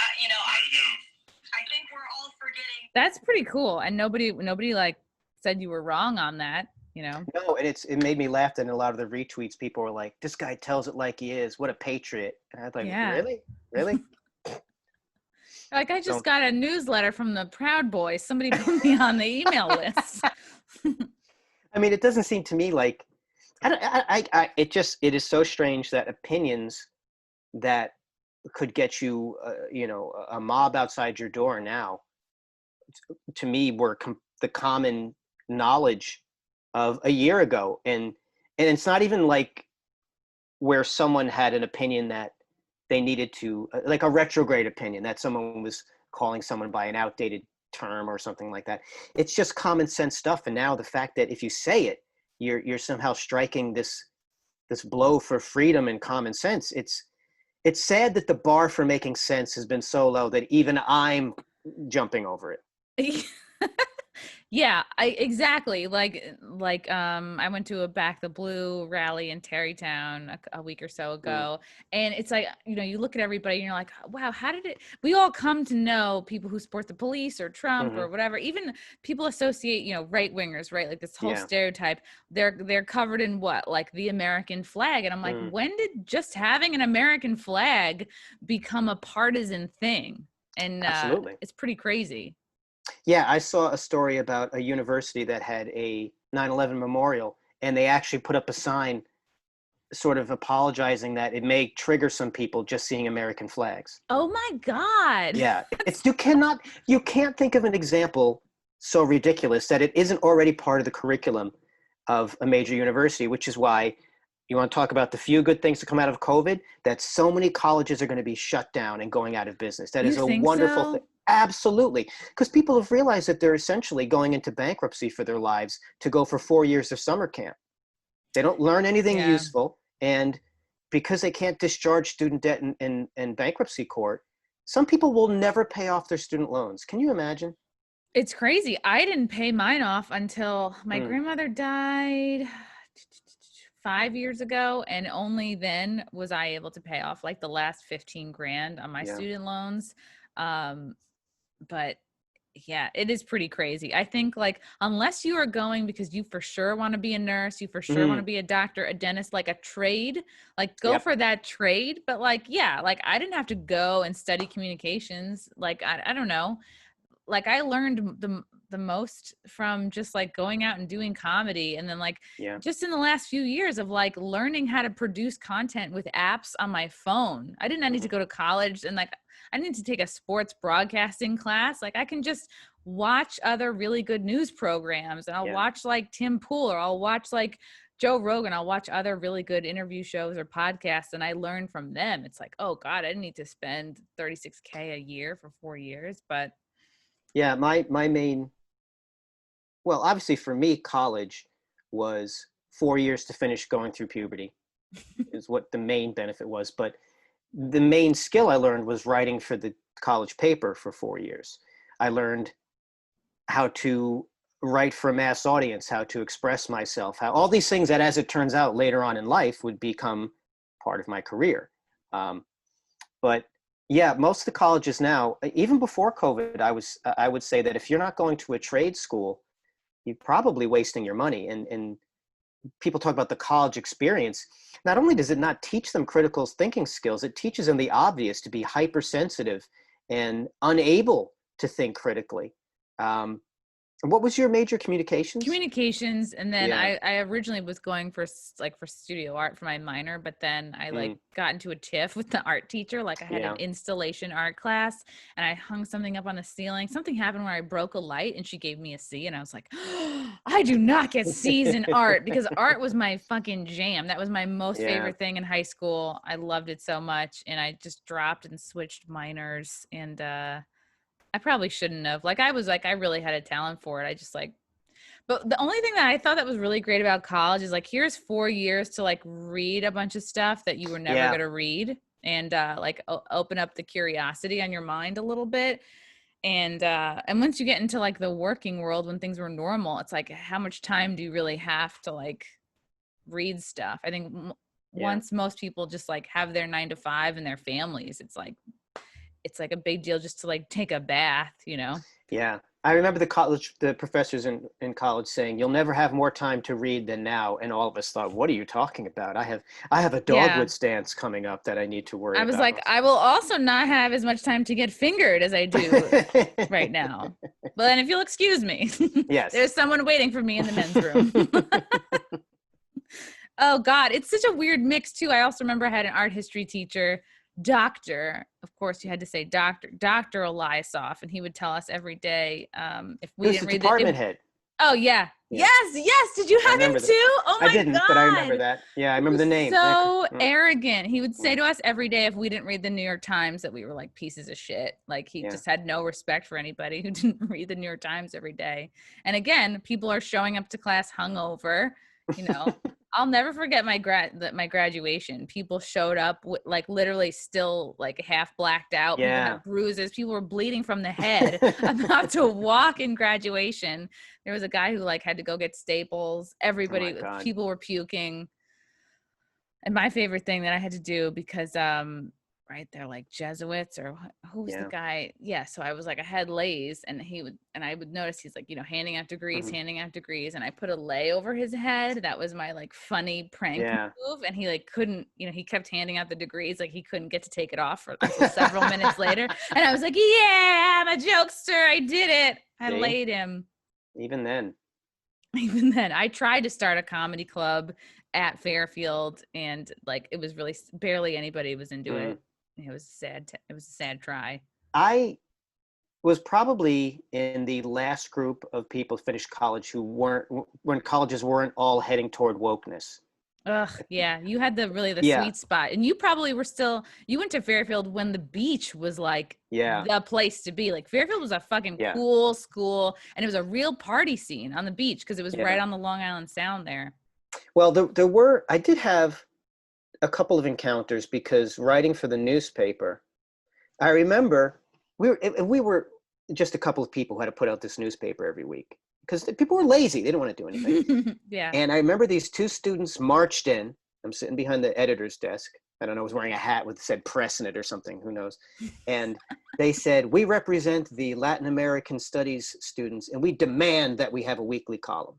I think we're all for That's pretty cool. And nobody like said you were wrong on that, No, and it made me laugh. And a lot of the retweets, people were like, "This guy tells it like he is. What a patriot!" And I was like, Yeah. "Really, really?" Like, I just So, got a newsletter from the Proud Boys. Somebody put me on the email list. I mean, it doesn't seem to me like it is so strange that opinions that could get you, a mob outside your door now, to me, were the common knowledge of a year ago, and it's not even like where someone had an opinion that they needed to, like a retrograde opinion, that someone was calling someone by an outdated term or something like that. It's just common sense stuff. And now the fact that if you say it, you're somehow striking this blow for freedom and common sense. It's sad that the bar for making sense has been so low that even I'm jumping over it. Yeah, exactly. I went to a Back the Blue rally in Terrytown a week or so ago, and it's like, you look at everybody and you're like, wow, how did we all come to know people who support the police or Trump or whatever. Even people associate, right wingers, right? Like this whole stereotype. They're covered in what? Like the American flag. And I'm like, when did just having an American flag become a partisan thing? And Absolutely. it's pretty crazy. Yeah, I saw a story about a university that had a 9/11 memorial, and they actually put up a sign sort of apologizing that it may trigger some people just seeing American flags. Oh my God. Yeah, you can't think of an example so ridiculous that it isn't already part of the curriculum of a major university, which is why you want to talk about the few good things to come out of COVID, that so many colleges are going to be shut down and going out of business. That is a wonderful thing. Absolutely. Because people have realized that they're essentially going into bankruptcy for their lives to go for 4 years of summer camp. They don't learn anything useful. And because they can't discharge student debt in bankruptcy court, some people will never pay off their student loans. Can you imagine? It's crazy. I didn't pay mine off until my grandmother died 5 years ago, and only then was I able to pay off like the last 15 grand on my student loans. But yeah, it is pretty crazy. I think, like, unless you are going because you for sure want to be a nurse, you for sure want to be a doctor, a dentist, like a trade, like go for that trade. But like, yeah, like I didn't have to go and study communications. Like, I don't know. Like I learned the most from just like going out and doing comedy. And then like just in the last few years of like learning how to produce content with apps on my phone. I need to go to college, and like I need to take a sports broadcasting class. Like I can just watch other really good news programs, and I'll watch like Tim Pool, or I'll watch like Joe Rogan. I'll watch other really good interview shows or podcasts, and I learn from them. It's like, oh God, I didn't need to spend $36K a year for 4 years, but yeah, my main, well, obviously for me, college was 4 years to finish going through puberty is what the main benefit was. But the main skill I learned was writing for the college paper for 4 years. I learned how to write for a mass audience, how to express myself, how all these things that, as it turns out, later on in life would become part of my career. But yeah, most of the colleges now, even before COVID, I would say that if you're not going to a trade school, you're probably wasting your money. And people talk about the college experience. Not only does it not teach them critical thinking skills, it teaches them the obvious, to be hypersensitive and unable to think critically. What was your major? Communications? Communications. And then I originally was going for studio art for my minor, but then I like got into a tiff with the art teacher. Like I had an installation art class, and I hung something up on the ceiling. Something happened where I broke a light, and she gave me a C, and I was like, oh, I do not get C's in art, because art was my fucking jam. That was my most favorite thing in high school. I loved it so much, and I just dropped and switched minors, and I probably shouldn't have. Like, I was like, I really had a talent for it. I just like, but the only thing that I thought that was really great about college is like, here's 4 years to like read a bunch of stuff that you were never going to read, and like open up the curiosity on your mind a little bit. And once you get into like the working world, when things were normal, it's like, how much time do you really have to like read stuff? I think once most people just like have their 9 to 5 and their families, it's like a big deal just to like take a bath, you know? Yeah. I remember the professors in college saying, "You'll never have more time to read than now." And all of us thought, "What are you talking about? I have a Yeah. dogwood stance coming up that I need to worry I was like, about." I will also not have as much time to get fingered as I do right now. But then if you'll excuse me, Yes. there's someone waiting for me in the men's room. Oh God, it's such a weird mix too. I also remember I had an art history teacher, doctor. Of course, you had to say Dr. Eliasoff, and he would tell us every day if He we was didn't the read it. department head. Oh yeah. Yeah. Yes. Did you I have him remember too? that. Oh I my didn't, but I remember God. that. Yeah, I He remember was the name. so arrogant. He would say Yeah. to us every day if we didn't read the New York Times that we were like pieces of shit. Like he Yeah. just had no respect for anybody who didn't read the New York Times every day. And again, people are showing up to class hungover, you know. I'll never forget my graduation. People showed up like literally still like half blacked out. People Yeah. had bruises. People were bleeding from the head about to walk in graduation. There was a guy who like had to go get staples. Oh my Everybody, God. people were puking. And my favorite thing that I had to do because right, they're like Jesuits or who's the Yeah. guy? Yeah, so I was like I had lays and I would notice he's like, handing out degrees, Mhm. and I put a lay over his head. That was my like funny prank Yeah. move, and he like couldn't, he kept handing out the degrees like he couldn't get to take it off until several minutes later. And I was like, "Yeah, I'm a jokester. I did it. I See? laid him." Even then. Even then, I tried to start a comedy club at Fairfield, and like it was really barely anybody was into Mm. it. It was sad. It was a sad try. I was probably in the last group of people to finish college who weren't, when colleges weren't all heading toward wokeness. Ugh, yeah. You had the Yeah. sweet spot, and you probably were still. You went to Fairfield when the beach was like Yeah. the place to be. Like Fairfield was a fucking Yeah. cool school, and it was a real party scene on the beach because it was right Yeah. on the Long Island Sound there. Well, I did have a couple of encounters because writing for the newspaper, I remember we were just a couple of people who had to put out this newspaper every week because people were lazy. They didn't want to do anything. Yeah. And I remember these two students marched in. I'm sitting behind the editor's desk. I don't know, I was wearing a hat with said press in it or something, who knows. And they said, "We represent the Latin American studies students and we demand that we have a weekly column."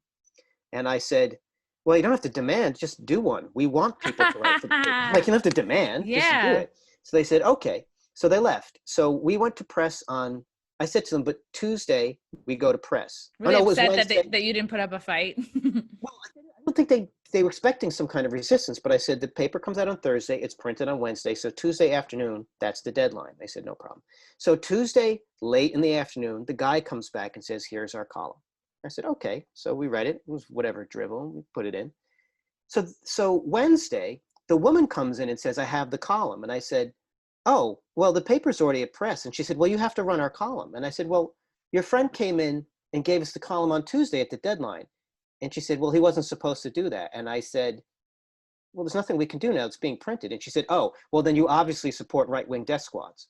And I said, "Well, you don't have to demand, just do one. We want people to write for the paper." Like, you don't have to demand, just do Yeah. it. So they said, "Okay." So they left. So we went to press on, I said to them, "But Tuesday we go to press." Were Oh they no, it was upset Wednesday. that you didn't put up a fight? Well, I don't think they were expecting some kind of resistance, but I said the paper comes out on Thursday, it's printed on Wednesday, so Tuesday afternoon, that's the deadline. They said no problem. So Tuesday late in the afternoon, the guy comes back and says, "Here's our column." I said, "Okay." So we read it. It was whatever drivel, we put it in. So Wednesday, the woman comes in and says, "I have the column." And I said, "Oh, well, the paper's already at press." And she said, "Well, you have to run our column." And I said, "Well, your friend came in and gave us the column on Tuesday at the deadline." And she said, "Well, he wasn't supposed to do that." And I said, "Well, there's nothing we can do now. It's being printed." And she said, "Oh, well, then you obviously support right-wing death squads."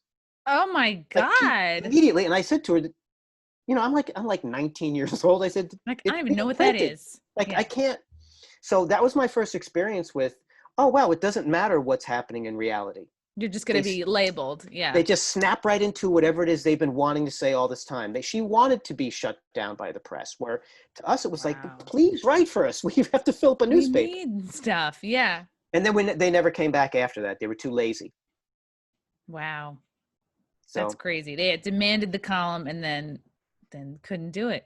Oh my Like God. immediately. And I said to her, I'm like 19 years old. I said, Like, I "It's don't even know being what that printed." is. Like, Yeah. I can't. So that was my first experience with, oh, wow, it doesn't matter what's happening in reality. You're just going They, to be labeled. Yeah. they just snap right into whatever it is they've been wanting to say all this time. She wanted to be shut down by the press, where to us it was like, Wow. "Please write for us. We have to fill up a We newspaper." need stuff. Yeah. And then when they never came back after that, they were too lazy. Wow. That's So, crazy. They had demanded the column and then couldn't do it.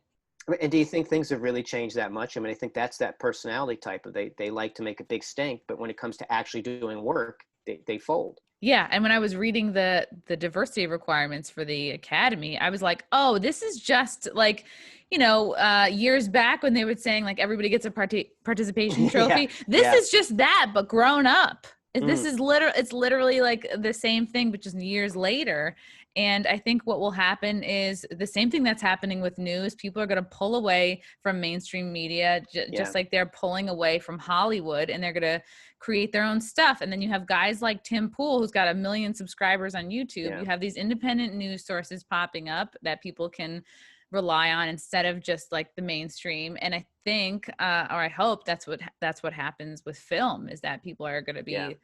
and do you think things have really changed that much? I mean, I think that's that personality type of they like to make a big stink, but when it comes to actually doing work, they fold. Yeah, and when I was reading the diversity requirements for the academy, I was like, "Oh, this is just like, years back when they were saying like everybody gets a participation Yeah, trophy. This yeah. is just that, but grown up. This Mm, is it's literally like the same thing, but just years later." And I think what will happen is the same thing that's happening with news. People are going to pull away from mainstream media, yeah, just like they're pulling away from Hollywood, and they're going to create their own stuff. And then you have guys like Tim Pool, who's got 1 million subscribers on YouTube. yeah, You have these independent news sources popping up that people can rely on instead of just like the mainstream. And I think, or I hope that's what happens with film, is that people are going to yeah. be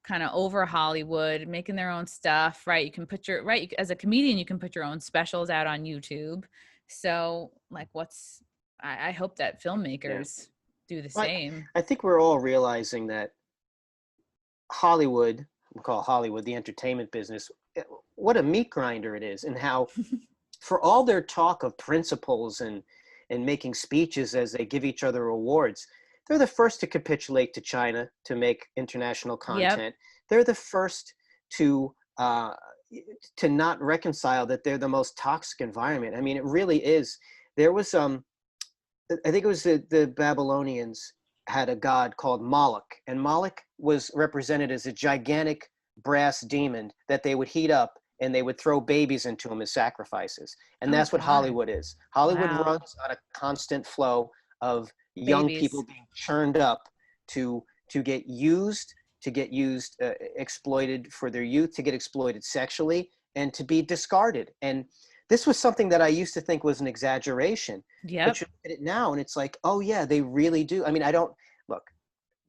kind of over Hollywood, making their own stuff, right? You can put your, right, as a comedian, you can put your own specials out on YouTube. So like I hope that Yeah. filmmakers do the I, same. I think we're all realizing that Hollywood, we call Hollywood the entertainment business, what a meat grinder it is, and how for all their talk of principles and making speeches as they give each other awards, they're the first to capitulate to China to make international Yep. content. They're the first to not reconcile that they're the most toxic environment. I mean, it really is. There was I think it was the Babylonians had a god called Moloch, and Moloch was represented as a gigantic brass demon that they would heat up and they would throw babies into him as sacrifices. And Oh that's what God. Hollywood is. Hollywood Wow. runs on a constant flow of young people Babies. being churned up to get used, exploited for their youth, to get exploited sexually, and to be discarded. And this was something that I used to think was an exaggeration, but Yep. you look at it now and it's like, oh yeah, they really do. I mean, I don't look,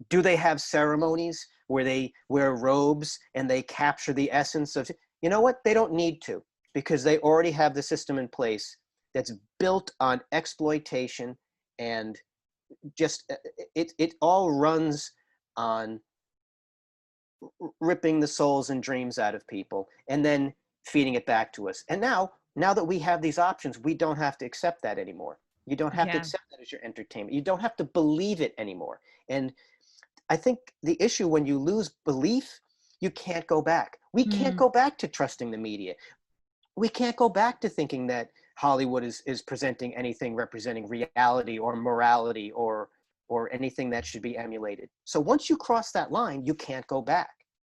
do they have ceremonies where they wear robes and they capture the essence of, you know what? They don't need to, because they already have the system in place that's built on exploitation, and just it all runs on ripping the souls and dreams out of people and then feeding it back to us. And now that we have these options, we don't have to accept that anymore. You don't have to Yeah. accept that as your entertainment. You don't have to believe it anymore. And I think the issue, when you lose belief, you can't go back. We can't Hmm. go back to trusting the media. We can't go back to thinking that Hollywood is presenting anything representing reality or morality or anything that should be emulated. So once you cross that line, you can't go back.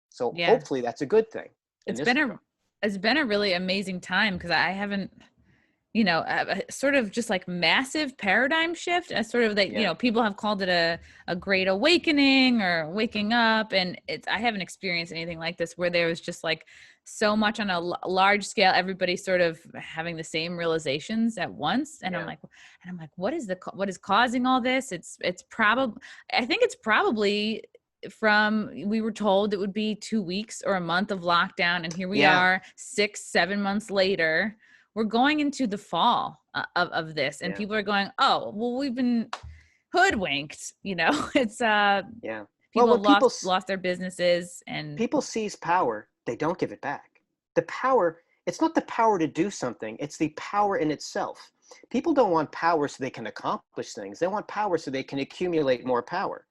So Yeah. hopefully that's a good thing in It's this been regard. it's been a really amazing time because I haven't, sort of just like massive paradigm shift. As sort of like, Yeah. people have called it a great awakening or waking up. And I haven't experienced anything like this where there was just like so much on a large scale, everybody sort of having the same realizations at once. And Yeah. I'm like, what is causing all this? It's probably, I think it's probably we were told it would be 2 weeks or a month of lockdown. And here we Yeah. are 6-7 months later. We're going into the fall of this, and Yeah. people are going, oh, well, we've been hoodwinked. It's Yeah. Well, people when have lost their businesses, and people seize power, they don't give it back. The power, it's not the power to do something, it's the power in itself. People don't want power so they can accomplish things. They want power so they can accumulate more power.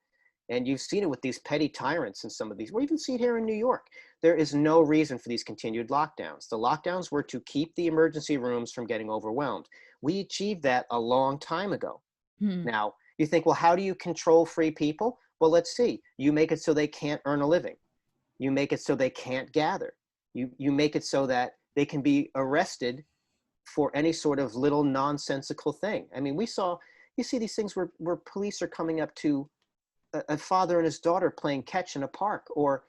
And you've seen it with these petty tyrants and some of these. We even see it here in New York. There is no reason for these continued lockdowns. The lockdowns were to keep the emergency rooms from getting overwhelmed. We achieved that a long time ago. hmm, Now, you think, well, how do you control free people? Well, let's see. You make it so they can't earn a living. You make it so they can't gather. You make it so that they can be arrested for any sort of little nonsensical thing. I mean, you see these things where police are coming up to a father and his daughter playing catch in a park. Or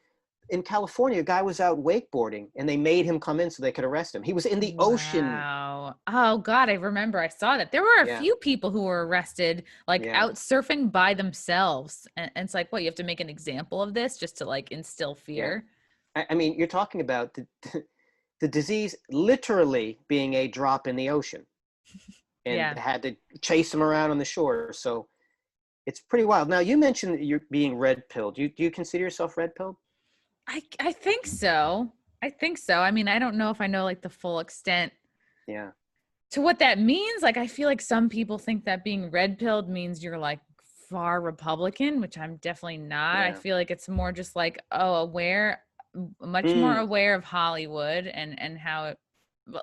in California, a guy was out wakeboarding and they made him come in so they could arrest him. He was in the ocean. wow. Oh God, I remember I saw that. There were a Yeah, few people who were arrested, like yeah, out surfing by themselves. And it's like, what, you have to make an example of this just to like instill yeah. fear? I mean, you're talking about the disease literally being a drop in the ocean, and Yeah. had to chase him around on the shore. So it's pretty wild. Now, you mentioned that you're being red pilled. Do you consider yourself red pilled? I think so. I think so. I mean, I don't know if I know like the full extent Yeah. to what that means. Like, I feel like some people think that being red pilled means you're like far Republican, which I'm definitely not. I Yeah. feel like it's more just like, oh, much more Mm, aware of Hollywood and how it,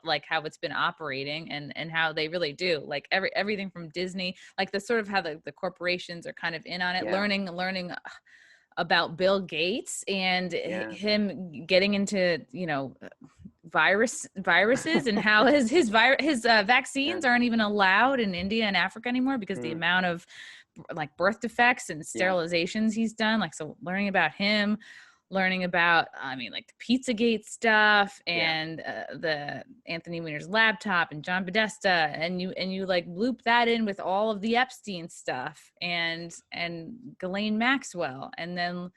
like how it's been operating and how they really do like everything from Disney, like the sort of how the corporations are kind of in on it, yeah. learning about Bill Gates and Yeah. him getting into, viruses and how his Yeah. vaccines aren't even allowed in India and Africa anymore because the Mm, amount of like birth defects and yeah. sterilizations he's done. Like, so learning about him, learning about, I mean, like the Pizzagate stuff Yeah. and the Anthony Weiner's laptop and John Podesta, and you like loop that in with all of the Epstein stuff and Ghislaine Maxwell, and then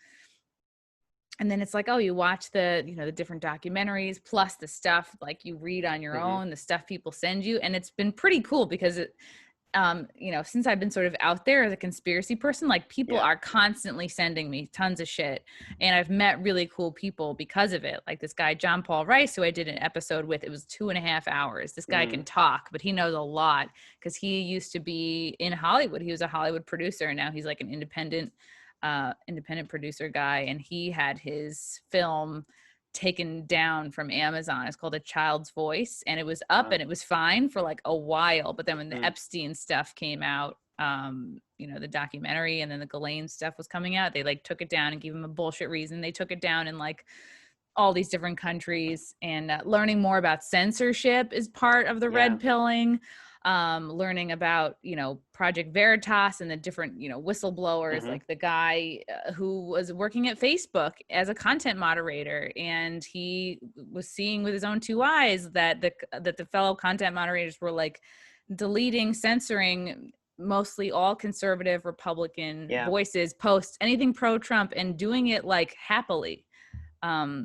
and then it's like, oh, you watch the, the different documentaries plus the stuff like you read on your Mm-hmm. own, the stuff people send you. And it's been pretty cool because since I've been sort of out there as a conspiracy person, like people Yeah. are constantly sending me tons of shit. And I've met really cool people because of it. Like this guy, John Paul Rice, who I did an episode with, it was 2.5 hours. This guy can talk, but he knows a lot because he used to be in Hollywood. He was a Hollywood producer, and now he's like an independent producer guy. And he had his film taken down from Amazon. It's called A Child's Voice, and it was up and it was fine for like a while. But then when the Epstein stuff came out, the documentary, and then the Ghislaine stuff was coming out, they like took it down and gave him a bullshit reason. They took it down in like all these different countries, and learning more about censorship is part of the red pilling. Learning about, Project Veritas and the different, whistleblowers, like the guy who was working at Facebook as a content moderator, and he was seeing with his own two eyes that the fellow content moderators were like deleting, censoring mostly all conservative Republican voices, posts, anything pro-Trump, and doing it like happily. I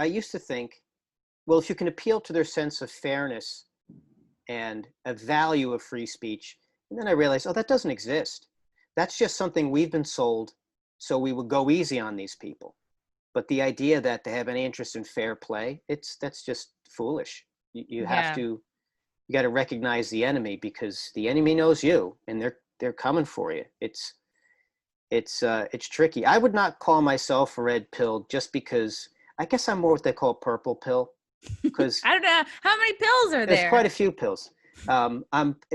used to think, well, if you can appeal to their sense of fairness and a value of free speech, and then I realized, that doesn't exist. That's just something we've been sold, so we would go easy on these people. But the idea that they have any interest in fair play, that's just foolish. You have to, you got to recognize the enemy, because the enemy knows you, and they're coming for you. It's tricky. I would not call myself a red pill, just because I guess I'm more what they call purple pill. Because I don't know how many pills are there. There's quite a few pills.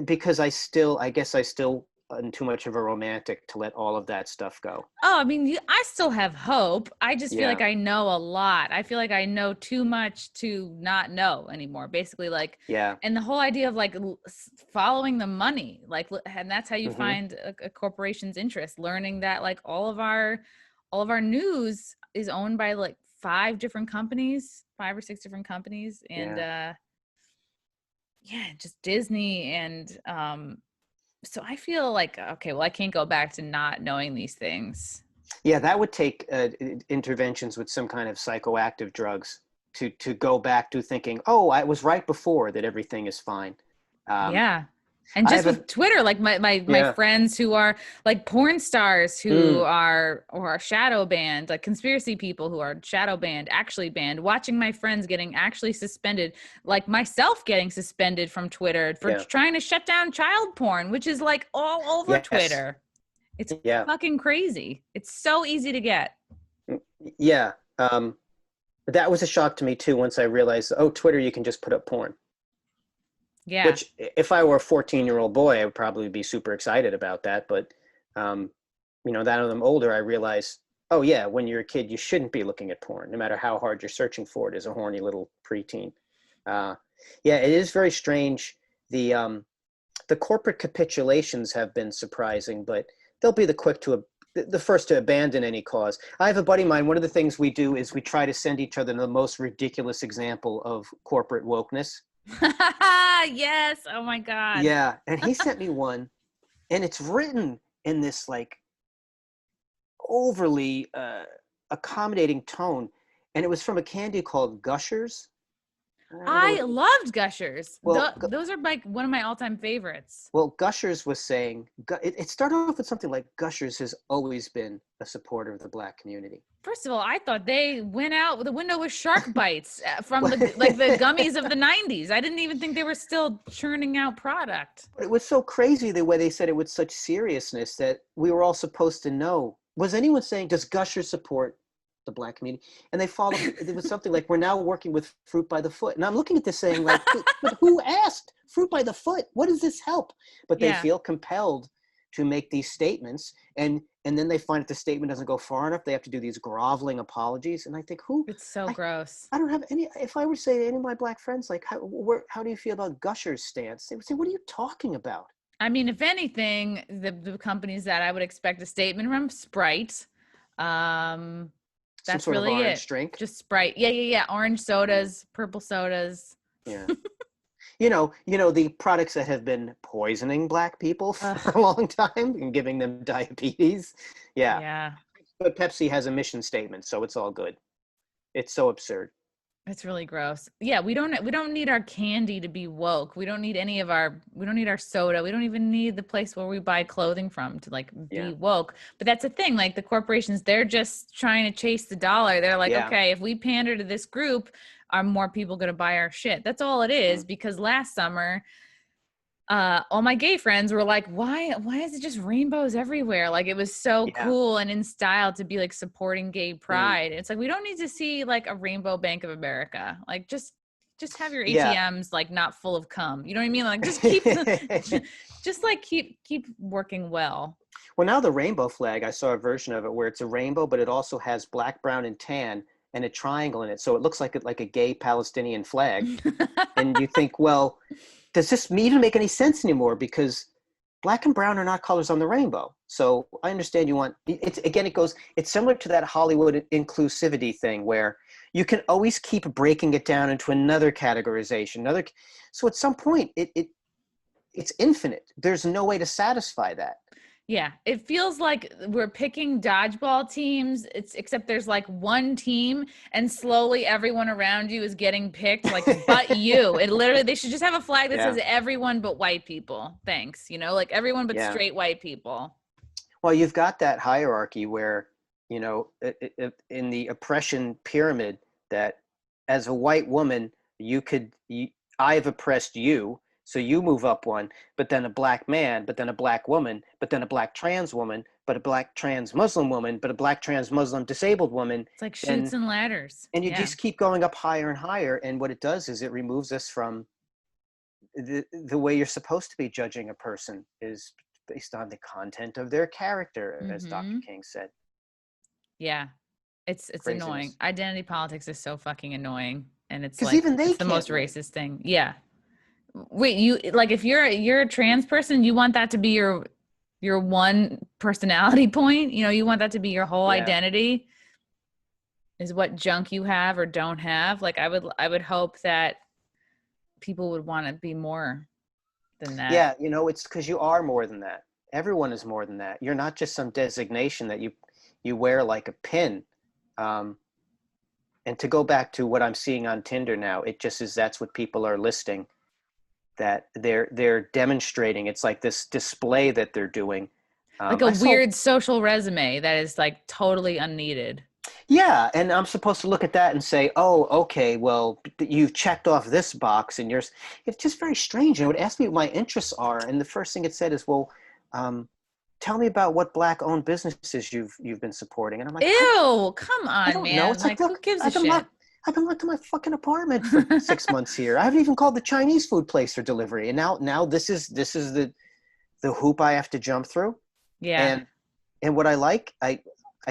Because I guess I still am too much of a romantic to let all of that stuff go. Oh, I mean, I still have hope. I just feel like I know a lot. I feel like I know too much to not know anymore. Basically, like, and the whole idea of like following the money, like, and that's how you find a corporation's interest. Learning that like all of our news is owned by like 5 or 6 different companies, and just Disney, and so I feel like, okay, well, I can't go back to not knowing these things. Yeah, that would take interventions with some kind of psychoactive drugs to go back to thinking, I was right before that everything is fine. And just with Twitter, like my friends who are like porn stars who are shadow banned, like conspiracy people who are shadow banned, actually banned, watching my friends getting actually suspended, like myself getting suspended from Twitter for trying to shut down child porn, which is like all over Twitter. It's fucking crazy. It's so easy to get. Yeah. That was a shock to me too, once I realized, Twitter, you can just put up porn. Yeah. Which, if I were a 14-year-old boy, I would probably be super excited about that. But, now that I'm older, I realize, when you're a kid, you shouldn't be looking at porn, no matter how hard you're searching for it as a horny little preteen. It is very strange. The corporate capitulations have been surprising, but they'll be the first to abandon any cause. I have a buddy of mine. One of the things we do is we try to send each other the most ridiculous example of corporate wokeness. Yes. Oh my God. Yeah. And he sent me one, and it's written in this like overly accommodating tone. And it was from a candy called Gushers. I loved Gushers. Well, those are like one of my all-time favorites. Well, Gushers was saying, it started off with something like, Gushers has always been a supporter of the Black community. First of all, I thought they went out the window with shark bites from the gummies of the 90s. I didn't even think they were still churning out product. It was so crazy the way they said it with such seriousness that we were all supposed to know. Was anyone saying, does Gushers support the Black community? And they followed, it was something like, we're now working with Fruit by the Foot. And I'm looking at this saying like, but who asked? Fruit by the Foot? What does this help? But they feel compelled to make these statements, and then they find that the statement doesn't go far enough. They have to do these groveling apologies. And I think, it's so gross. I don't have any, if I were to say to any of my Black friends, like, how do you feel about Gushers' stance? They would say, what are you talking about? I mean, if anything, the companies that I would expect a statement from, Sprite, that's Some sort really of orange it. Drink. Just Sprite. Yeah. Orange sodas, purple sodas. Yeah. The products that have been poisoning Black people for a long time and giving them diabetes. Yeah. But Pepsi has a mission statement, so it's all good. It's so absurd. It's really gross. Yeah, we don't need our candy to be woke. We don't need we don't need our soda. We don't even need the place where we buy clothing from to like Yeah. be woke. But that's the thing, like the corporations, they're just trying to chase the dollar. They're like, Yeah. okay, if we pander to this group, are more people going to buy our shit? That's all it is. Mm. Because last summer, all my gay friends were like, why is it just rainbows everywhere? Like it was so cool and in style to be like supporting gay pride. It's like, we don't need to see like a rainbow Bank of America. Like just have your ATMs like not full of cum. You know what I mean? Like just keep just like keep working well. Well, now the rainbow flag, I saw a version of it where it's a rainbow, but it also has black, brown, and tan and a triangle in it. So it looks like a gay Palestinian flag. And you think, well, does this even make any sense anymore? Because black and brown are not colors on the rainbow. So I understand you want, it's similar to that Hollywood inclusivity thing where you can always keep breaking it down into another categorization, so at some point it's infinite. There's no way to satisfy that. Yeah, it feels like we're picking dodgeball teams. Except there's like one team, and slowly everyone around you is getting picked. Like, but you. They should just have a flag that says everyone but white people. Thanks. You know, like everyone but straight white people. Well, you've got that hierarchy where, you know, in the oppression pyramid, that as a white woman, I've oppressed you. So you move up one, but then a black man, but then a black woman, but then a black trans woman, but a black trans Muslim woman, but a black trans Muslim disabled woman. It's like chutes and ladders. And you just keep going up higher and higher. And what it does is it removes us from the way you're supposed to be judging a person is based on the content of their character, as Dr. King said. Yeah, it's annoying. Identity politics is so fucking annoying. And it's like, even it's the most racist thing. Yeah. Wait, you like if you're a trans person, you want that to be your one personality point? You know, you want that to be your whole identity? Is what junk you have or don't have? Like I would hope that people would want to be more than that. Yeah, you know, it's because you are more than that. Everyone is more than that. You're not just some designation that you wear like a pin. And to go back to what I'm seeing on Tinder now, it just is that's what people are listing. That they're demonstrating. It's like this display that they're doing. Like a weird social resume that is like totally unneeded. Yeah, and I'm supposed to look at that and say, oh, okay, well, you've checked off this box, and it's just very strange. And it would ask me what my interests are, and the first thing it said is, well, tell me about what Black-owned businesses you've been supporting. And I'm like, ew, come on, I don't man. know. It's like, who gives a shit? I've been locked in my fucking apartment for 6 months here. I haven't even called the Chinese food place for delivery, and now this is the hoop I have to jump through. Yeah. And what I like, I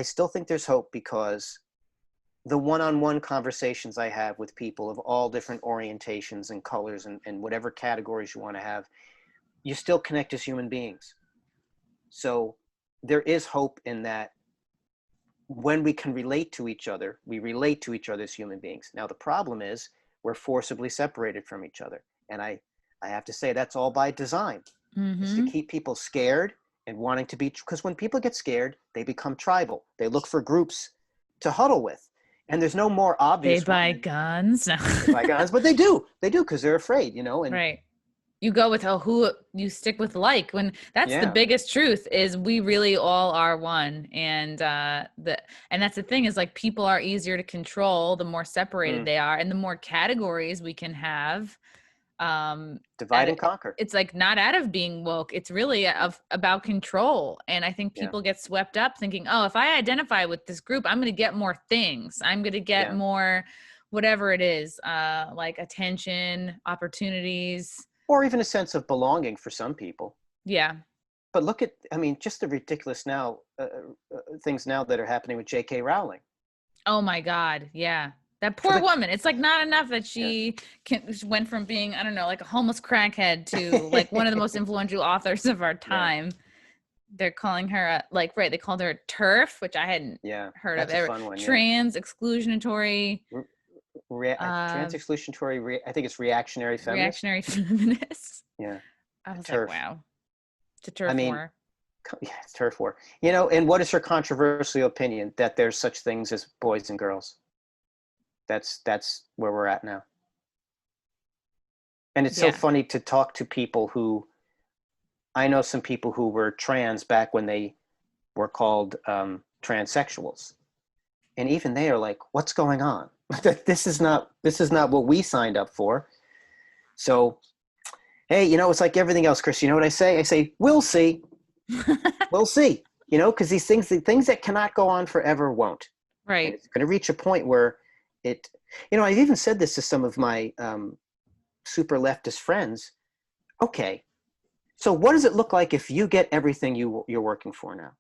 still think there's hope, because the one-on-one conversations I have with people of all different orientations and colors and whatever categories you want to have, you still connect as human beings. So there is hope in that. When we can relate to each other, we relate to each other as human beings. Now, the problem is we're forcibly separated from each other. And I have to say that's all by design. It's to keep people scared and wanting to be, because when people get scared, they become tribal. They look for groups to huddle with. And there's no more obvious. They buy guns. They buy guns, but they do because they're afraid, you know. And right. You go with who you stick with, like, when that's the biggest truth is we really all are one. And that's the thing is, like, people are easier to control the more separated they are, and the more categories we can have. Divide and conquer. It's like not out of being woke. It's really about control. And I think people get swept up thinking, oh, if I identify with this group, I'm going to get more things. I'm going to get more, whatever it is, like attention, opportunities. Or even a sense of belonging for some people. Yeah. But look at, I mean, just the ridiculous things now that are happening with J.K. Rowling. Oh my God. Yeah. That poor woman. It's like not enough that she went from being, I don't know, like a homeless crackhead to like one of the most influential authors of our time. Yeah. They're calling her they called her a TERF, which I hadn't heard of ever. Fun one, trans exclusionatory. Trans exclusionatory. I think it's reactionary feminist. Reactionary feminist. Yeah. I was like, wow. It's a TERF war. Yeah, it's turf war. You know, and what is her controversial opinion that there's such things as boys and girls? That's where we're at now. And it's so Yeah. funny to talk to people who, I know some people who were trans back when they were called transsexuals. And even they are like, what's going on? This is not what we signed up for. So, hey, you know, it's like everything else, Chris. You know what I say? I say, we'll see. We'll see. You know, because these things, the things that cannot go on forever won't. And Right. it's going to reach a point where it, you know, I've even said this to some of my super leftist friends. Okay, so what does it look like if you get everything you're working for now?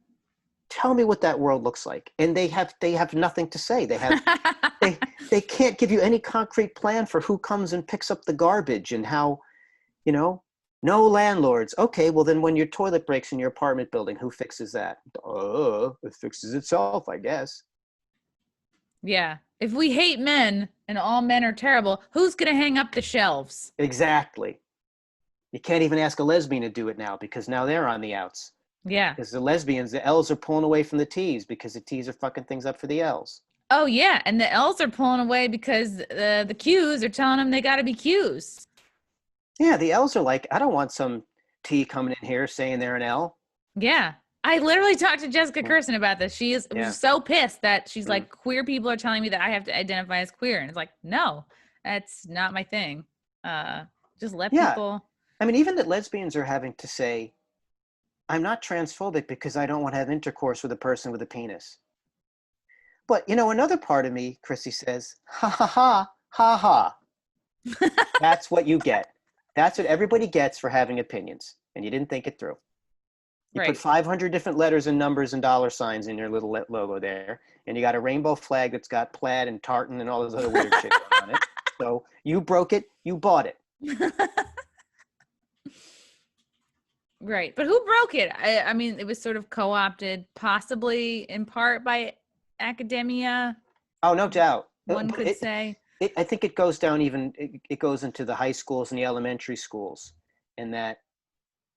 Tell me what that world looks like. And they have nothing to say. They can't give you any concrete plan for who comes and picks up the garbage and how, you know, no landlords. Okay, well then when your toilet breaks in your apartment building, who fixes that? It fixes itself, I guess. Yeah. If we hate men and all men are terrible, who's going to hang up the shelves? Exactly. You can't even ask a lesbian to do it now because now they're on the outs. Yeah. Because the lesbians, the L's are pulling away from the T's because the T's are fucking things up for the L's. Oh, yeah. And the L's are pulling away because the Q's are telling them they got to be Q's. Yeah, the L's are like, I don't want some T coming in here saying they're an L. Yeah. I literally talked to Jessica Kirsten about this. She was so pissed that she's like, queer people are telling me that I have to identify as queer. And it's like, no, that's not my thing. Just let people. I mean, even that lesbians are having to say, I'm not transphobic because I don't want to have intercourse with a person with a penis. But, you know, another part of me, Chrissy says, ha ha ha, ha ha. That's what you get. That's what everybody gets for having opinions. And you didn't think it through. You put 500 different letters and numbers and dollar signs in your little logo there. And you got a rainbow flag that's got plaid and tartan and all those other weird shit on it. So you broke it, you bought it. Right. But who broke it? I mean, it was sort of co-opted, possibly in part by academia. Oh, no doubt. One could say. I think it goes down it goes into the high schools and the elementary schools. And that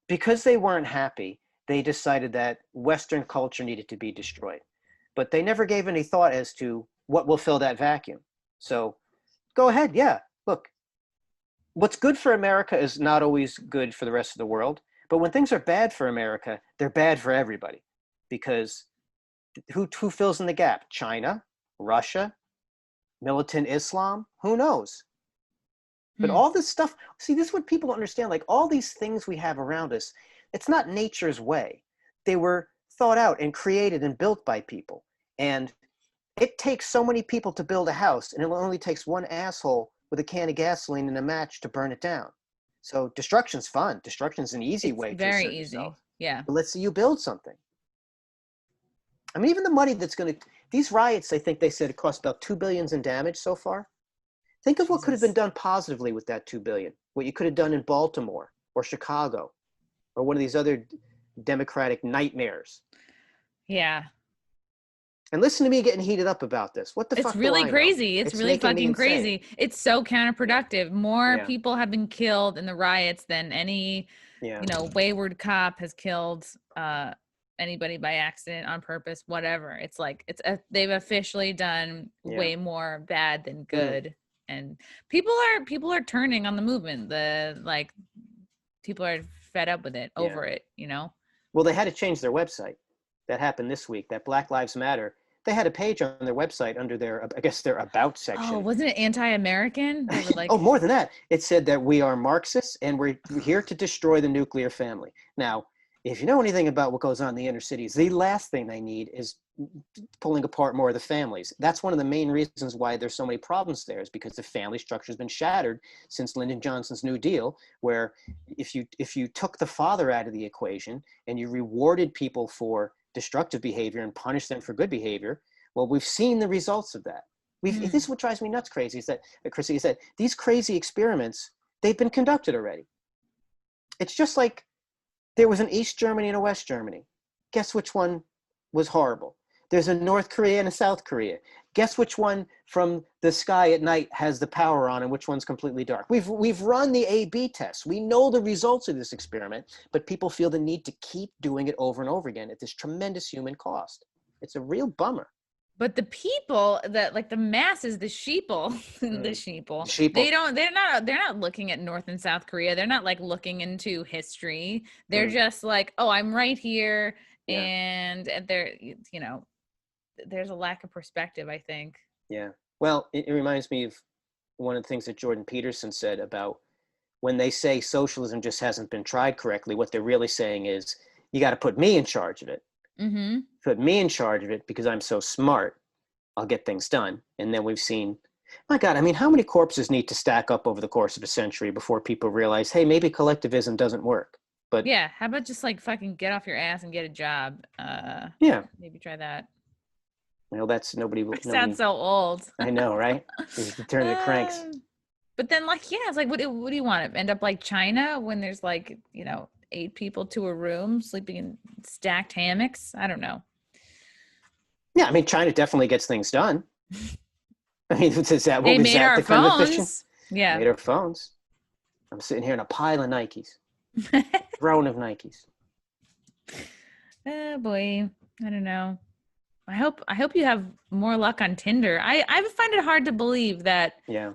because they weren't happy, they decided that Western culture needed to be destroyed. But they never gave any thought as to what will fill that vacuum. So go ahead. Yeah. Look, what's good for America is not always good for the rest of the world. But when things are bad for America, they're bad for everybody. Because who fills in the gap? China, Russia, militant Islam? Who knows? But all this stuff, see, this is what people don't understand. Like all these things we have around us, it's not nature's way. They were thought out and created and built by people. And it takes so many people to build a house, and it only takes one asshole with a can of gasoline and a match to burn it down. So destruction's fun. Destruction's an easy way to very assert easy. yourself. Yeah. But let's say you build something. I mean, even the money that's going to, these riots, I think they said it cost about $2 billion in damage so far. Think of what could have been done positively with that $2 billion. What you could have done in Baltimore or Chicago or one of these other democratic nightmares. Yeah. And listen to me getting heated up about this. What the fuck? It's really crazy. It's really fucking crazy. It's so counterproductive. More people have been killed in the riots than any, you know, wayward cop has killed anybody by accident, on purpose, whatever. It's like they've officially done way more bad than good. And people are turning on the movement. People are fed up with it, over it, you know? Well, they had to change their website. That happened this week. That Black Lives Matter. They had a page on their website under their, I guess, their about section. Oh, wasn't it anti-American? They were like, oh, more than that. It said that we are Marxists and we're here to destroy the nuclear family. Now, if you know anything about what goes on in the inner cities, the last thing they need is pulling apart more of the families. That's one of the main reasons why there's so many problems there, is because the family structure has been shattered since Lyndon Johnson's New Deal, where if you took the father out of the equation and you rewarded people for destructive behavior and punished them for good behavior, well, we've seen the results of that. This is what drives me nuts crazy, is that, Chrissy, is that these crazy experiments, they've been conducted already. It's just like there was an East Germany and a West Germany. Guess which one was horrible? There's a North Korea and a South Korea. Guess which one from the sky at night has the power on and which one's completely dark? We've run the A/B test. We know the results of this experiment, but people feel the need to keep doing it over and over again at this tremendous human cost. It's a real bummer. But the people that like the masses, the sheeple, they're not looking at North and South Korea. They're not like looking into history. They're just like, oh, I'm right here. And they're, there's a lack of perspective, I think. Yeah. Well, it reminds me of one of the things that Jordan Peterson said about when they say socialism just hasn't been tried correctly, what they're really saying is, you got to put me in charge of it. Mm-hmm. Put me in charge of it because I'm so smart, I'll get things done. And then we've seen, my God, I mean, how many corpses need to stack up over the course of a century before people realize, hey, maybe collectivism doesn't work? But yeah, how about just like fucking get off your ass and get a job? Maybe try that. Well, that's nobody will. Sounds so old. I know, right? You turn the cranks. But then, like, it's like, what do you want to end up like China when there's like, 8 people to a room sleeping in stacked hammocks? I don't know. Yeah, I mean, China definitely gets things done. I mean, is that what they was made that our the kind of efficient? phones? Yeah, made our phones. I'm sitting here in a pile of Nikes, throne of Nikes. Oh boy, I don't know. I hope you have more luck on Tinder. I find it hard to believe that. Yeah.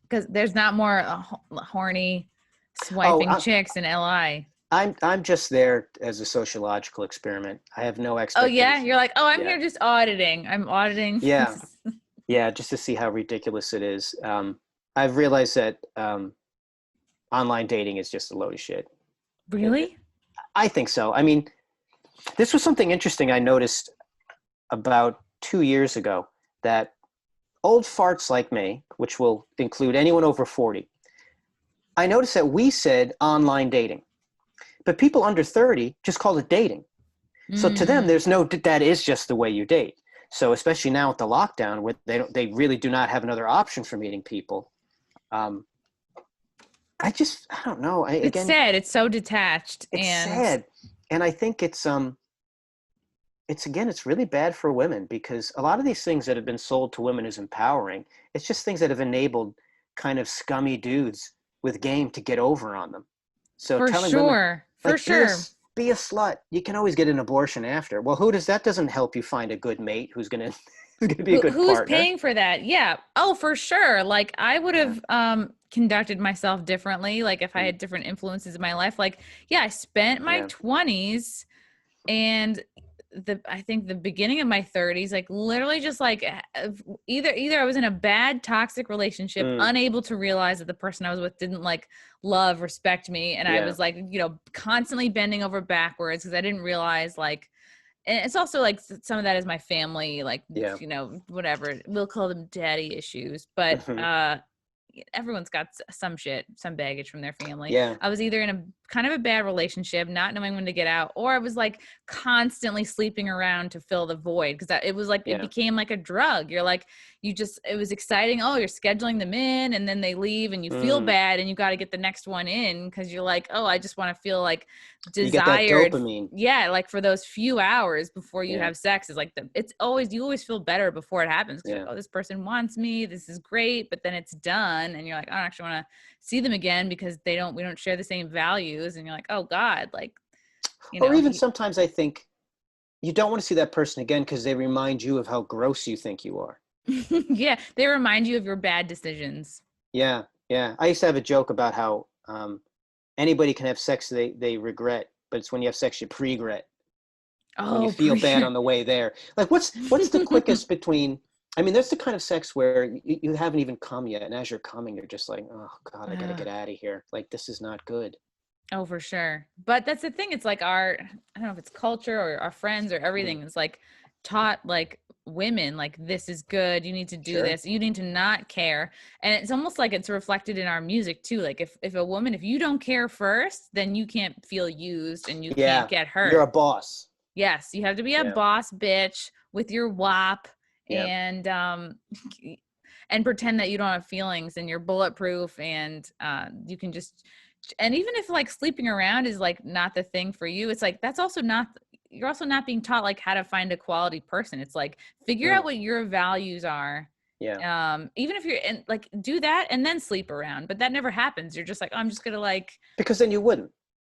Because there's not more horny swiping chicks in LI. I'm just there as a sociological experiment. I have no expectations. Oh yeah, you're like, I'm here just auditing. I'm auditing. Yeah, yeah, just to see how ridiculous it is. I've realized that online dating is just a load of shit. Really? I think so. I mean, this was something interesting I noticed about 2 years ago, that old farts like me, which will include anyone over 40, I noticed that we said online dating, but people under 30 just call it dating. So to them, there's no, that is just the way you date. So especially now with the lockdown, where they really do not have another option for meeting people. I don't know. It's sad. It's so detached. It's sad. And I think it's really bad for women, because a lot of these things that have been sold to women as empowering, it's just things that have enabled kind of scummy dudes with game to get over on them. So for telling sure, women, for sure, be a slut. You can always get an abortion after. Well, that doesnesn't help you find a good mate who's gonna be a good partner. Who's paying for that? Yeah. Oh, for sure. Like I would have conducted myself differently. Like if I had different influences in my life. Like, I spent my 20s and I think the beginning of my 30s, like literally just like either I was in a bad toxic relationship, unable to realize that the person I was with didn't like love, respect me. And I was like, constantly bending over backwards because I didn't realize like, and it's also like some of that is my family, like, whatever, we'll call them daddy issues, but, everyone's got some baggage from their family. Yeah. I was either in a kind of a bad relationship, not knowing when to get out, or I was like constantly sleeping around to fill the void. Cause it was like, it became like a drug. You're like, it was exciting. Oh, you're scheduling them in and then they leave and you feel bad and you got to get the next one in. Cause you're like, oh, I just want to feel like desired. You get that dopamine. Yeah. Like for those few hours before you have sex is like, you always feel better before it happens. Like, oh, this person wants me. This is great. But then it's done. And you're like, I don't actually want to see them again because we don't share the same values. And you're like, oh God, like, or even sometimes I think you don't want to see that person again because they remind you of how gross you think you are. Yeah. They remind you of your bad decisions. Yeah. Yeah. I used to have a joke about how anybody can have sex they regret, but it's when you have sex you pre-regret. When you feel bad on the way there. Like what's the quickest between, I mean, that's the kind of sex where you haven't even come yet. And as you're coming, you're just like, oh God, I got to get out of here. Like, this is not good. Oh, for sure. But that's the thing. It's like I don't know if it's culture or our friends or everything is like taught like women, like this is good. You need to do this. You need to not care. And it's almost like it's reflected in our music too. Like if a woman, if you don't care first, then you can't feel used and you can't get hurt. You're a boss. Yes. You have to be a boss bitch with your WAP. And pretend that you don't have feelings and you're bulletproof and you can just, and even if like sleeping around is like not the thing for you, it's like that's also not you're also not being taught like how to find a quality person. It's like, figure out what your values are. Yeah. Even if you're in, like, do that and then sleep around, but that never happens. You're just like, oh, I'm just gonna like, Because then you wouldn't.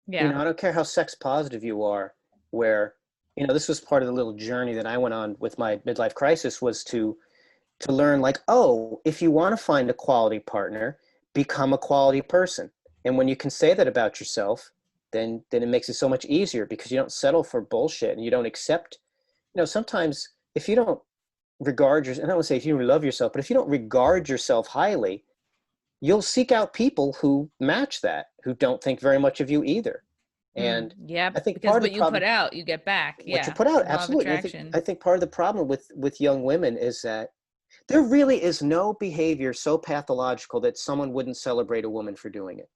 You yeah. know, I don't care how sex positive you are, where, you know, this was part of the little journey that I went on with my midlife crisis, was to learn, like, oh, if you want to find a quality partner, become a quality person. And when you can say that about yourself, then it makes it so much easier, because you don't settle for bullshit and you don't accept, you know, sometimes if you don't regard yourself, and I don't want to say if you love yourself, but if you don't regard yourself highly, you'll seek out people who match that, who don't think very much of you either. And Yeah, I think because part of what the you put problem, out, you get back. what you Yeah, put out, law of absolutely. attraction. I think part of the problem with young women is that there really is no behavior so pathological that someone wouldn't celebrate a woman for doing it.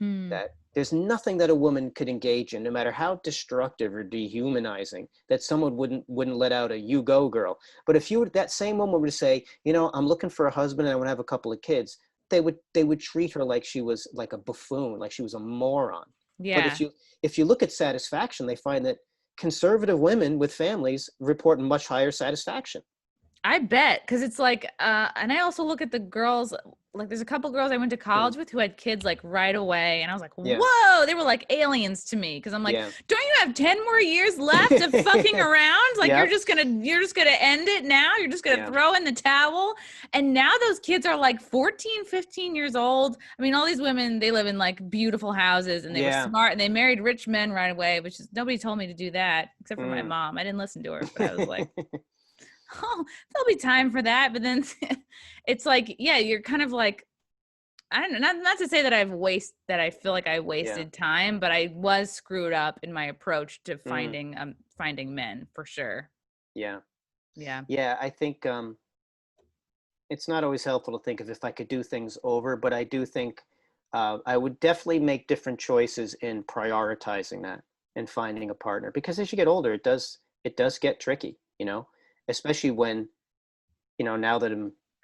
That there's nothing that a woman could engage in, no matter how destructive or dehumanizing, that someone wouldn't let out a "you go, girl." But if you, that same woman were to say, you know, I'm looking for a husband and I want to have a couple of kids, they would treat her like she was like a buffoon, like she was a moron. But Yeah. if you look at satisfaction, they find that conservative women with families report much higher satisfaction. I bet, because it's like, and I also look at the girls, like there's a couple girls I went to college with who had kids like right away, and I was like, Yeah, whoa, they were like aliens to me, because I'm like, yeah. don't you have 10 more years left of fucking around? Like Yep. you're just gonna end it now? You're just gonna Yeah. throw in the towel? And now those kids are like 14, 15 years old. I mean, all these women, they live in like beautiful houses, and they were Yeah. smart, and they married rich men right away, which is, nobody told me to do that except for my Mm. mom. I didn't listen to her, but I was like, oh, there'll be time for that. But then it's like, yeah, you're kind of like, I don't know, not to say that I feel like I Yeah. wasted time, but I was screwed up in my approach to Mm. finding men, for sure. Yeah. Yeah. Yeah. I think it's not always helpful to think of if I could do things over, but I do think I would definitely make different choices in prioritizing that and finding a partner, because as you get older, it does get tricky, you know, especially when, you know, now that I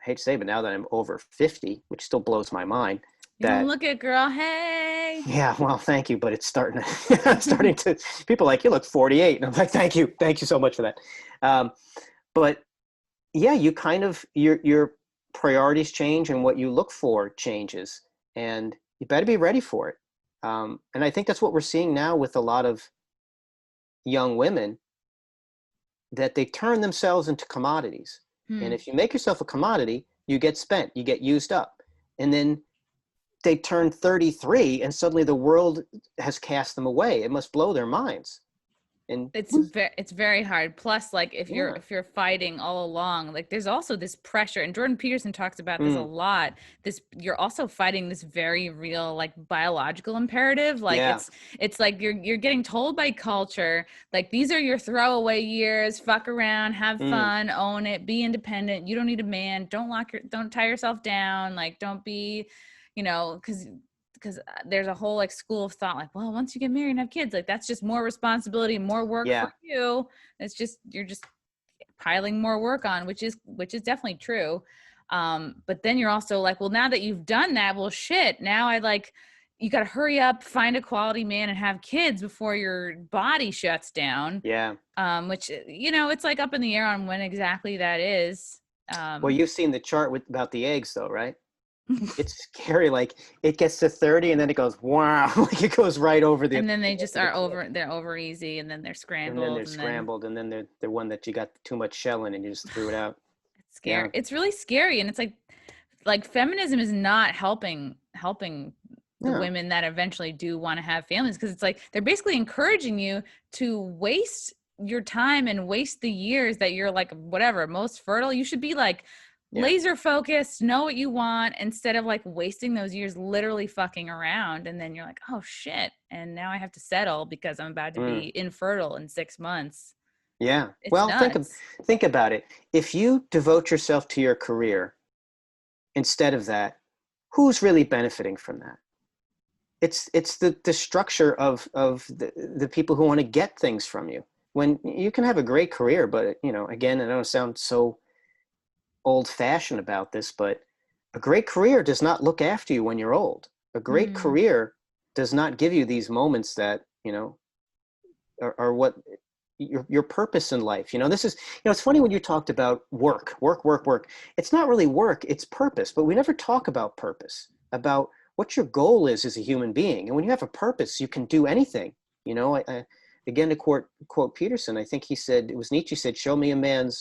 hate to say, but now that I'm over 50, which still blows my mind, You don't that, look it, girl. Hey. yeah, well, thank you, but it's starting to, starting to, people are like, you look 48. And I'm like, thank you so much for that. But yeah, you kind of, your priorities change and what you look for changes, and you better be ready for it. And I think that's what we're seeing now with a lot of young women, that they turn themselves into commodities. And if you make yourself a commodity, you get spent, you get used up. And then they turn 33 and suddenly the world has cast them away. It must blow their minds. And It's very hard. Plus, like yeah. if you're fighting all along, like there's also this pressure, and Jordan Peterson talks about this a lot. This, you're also fighting this very real like biological imperative. Like Yeah. it's like you're getting told by culture, like these are your throwaway years. Fuck around, have fun, own it, be independent. You don't need a man. Don't tie yourself down. Like don't be, you know, because there's a whole like school of thought, like, well, once you get married and have kids, like that's just more responsibility, more work Yeah. for you. It's just, you're just piling more work on, which is definitely true. But then you're also like, well, now that you've done that, well, shit, now you got to hurry up, find a quality man and have kids before your body shuts down. Yeah. Which, you know, it's like up in the air on when exactly that is. Well, you've seen the chart about the eggs though, right? It's scary. Like it gets to 30 and then it goes, wow, like it goes right over the, and then they just are cliff. they're over easy, and then they're And then scrambled, they're scrambled, and then they're one that you got too much shell in and you just threw it out. it's scary. Yeah. It's really scary. And it's like feminism is not helping the No. women that eventually do want to have families, because it's like they're basically encouraging you to waste your time and waste the years that you're like whatever most fertile. You should be like laser focused, know what you want, instead of like wasting those years literally fucking around, and then you're like, oh shit, and now I have to settle because I'm about to be infertile in 6 months. Yeah. It's Well, nuts. think about it. If you devote yourself to your career instead of that, who's really benefiting from that? It's the structure of the people who want to get things from you. When you can have a great career, but you know, again, I don't sound so old-fashioned about this, but a great career does not look after you when you're old. A great career does not give you these moments that, you know, are what your purpose in life. This is, it's funny when you talked about work. It's not really work, it's purpose, but we never talk about purpose, about what your goal is as a human being. And when you have a purpose, you can do anything. Again, to quote Peterson, I think he said, it was Nietzsche said, show me a man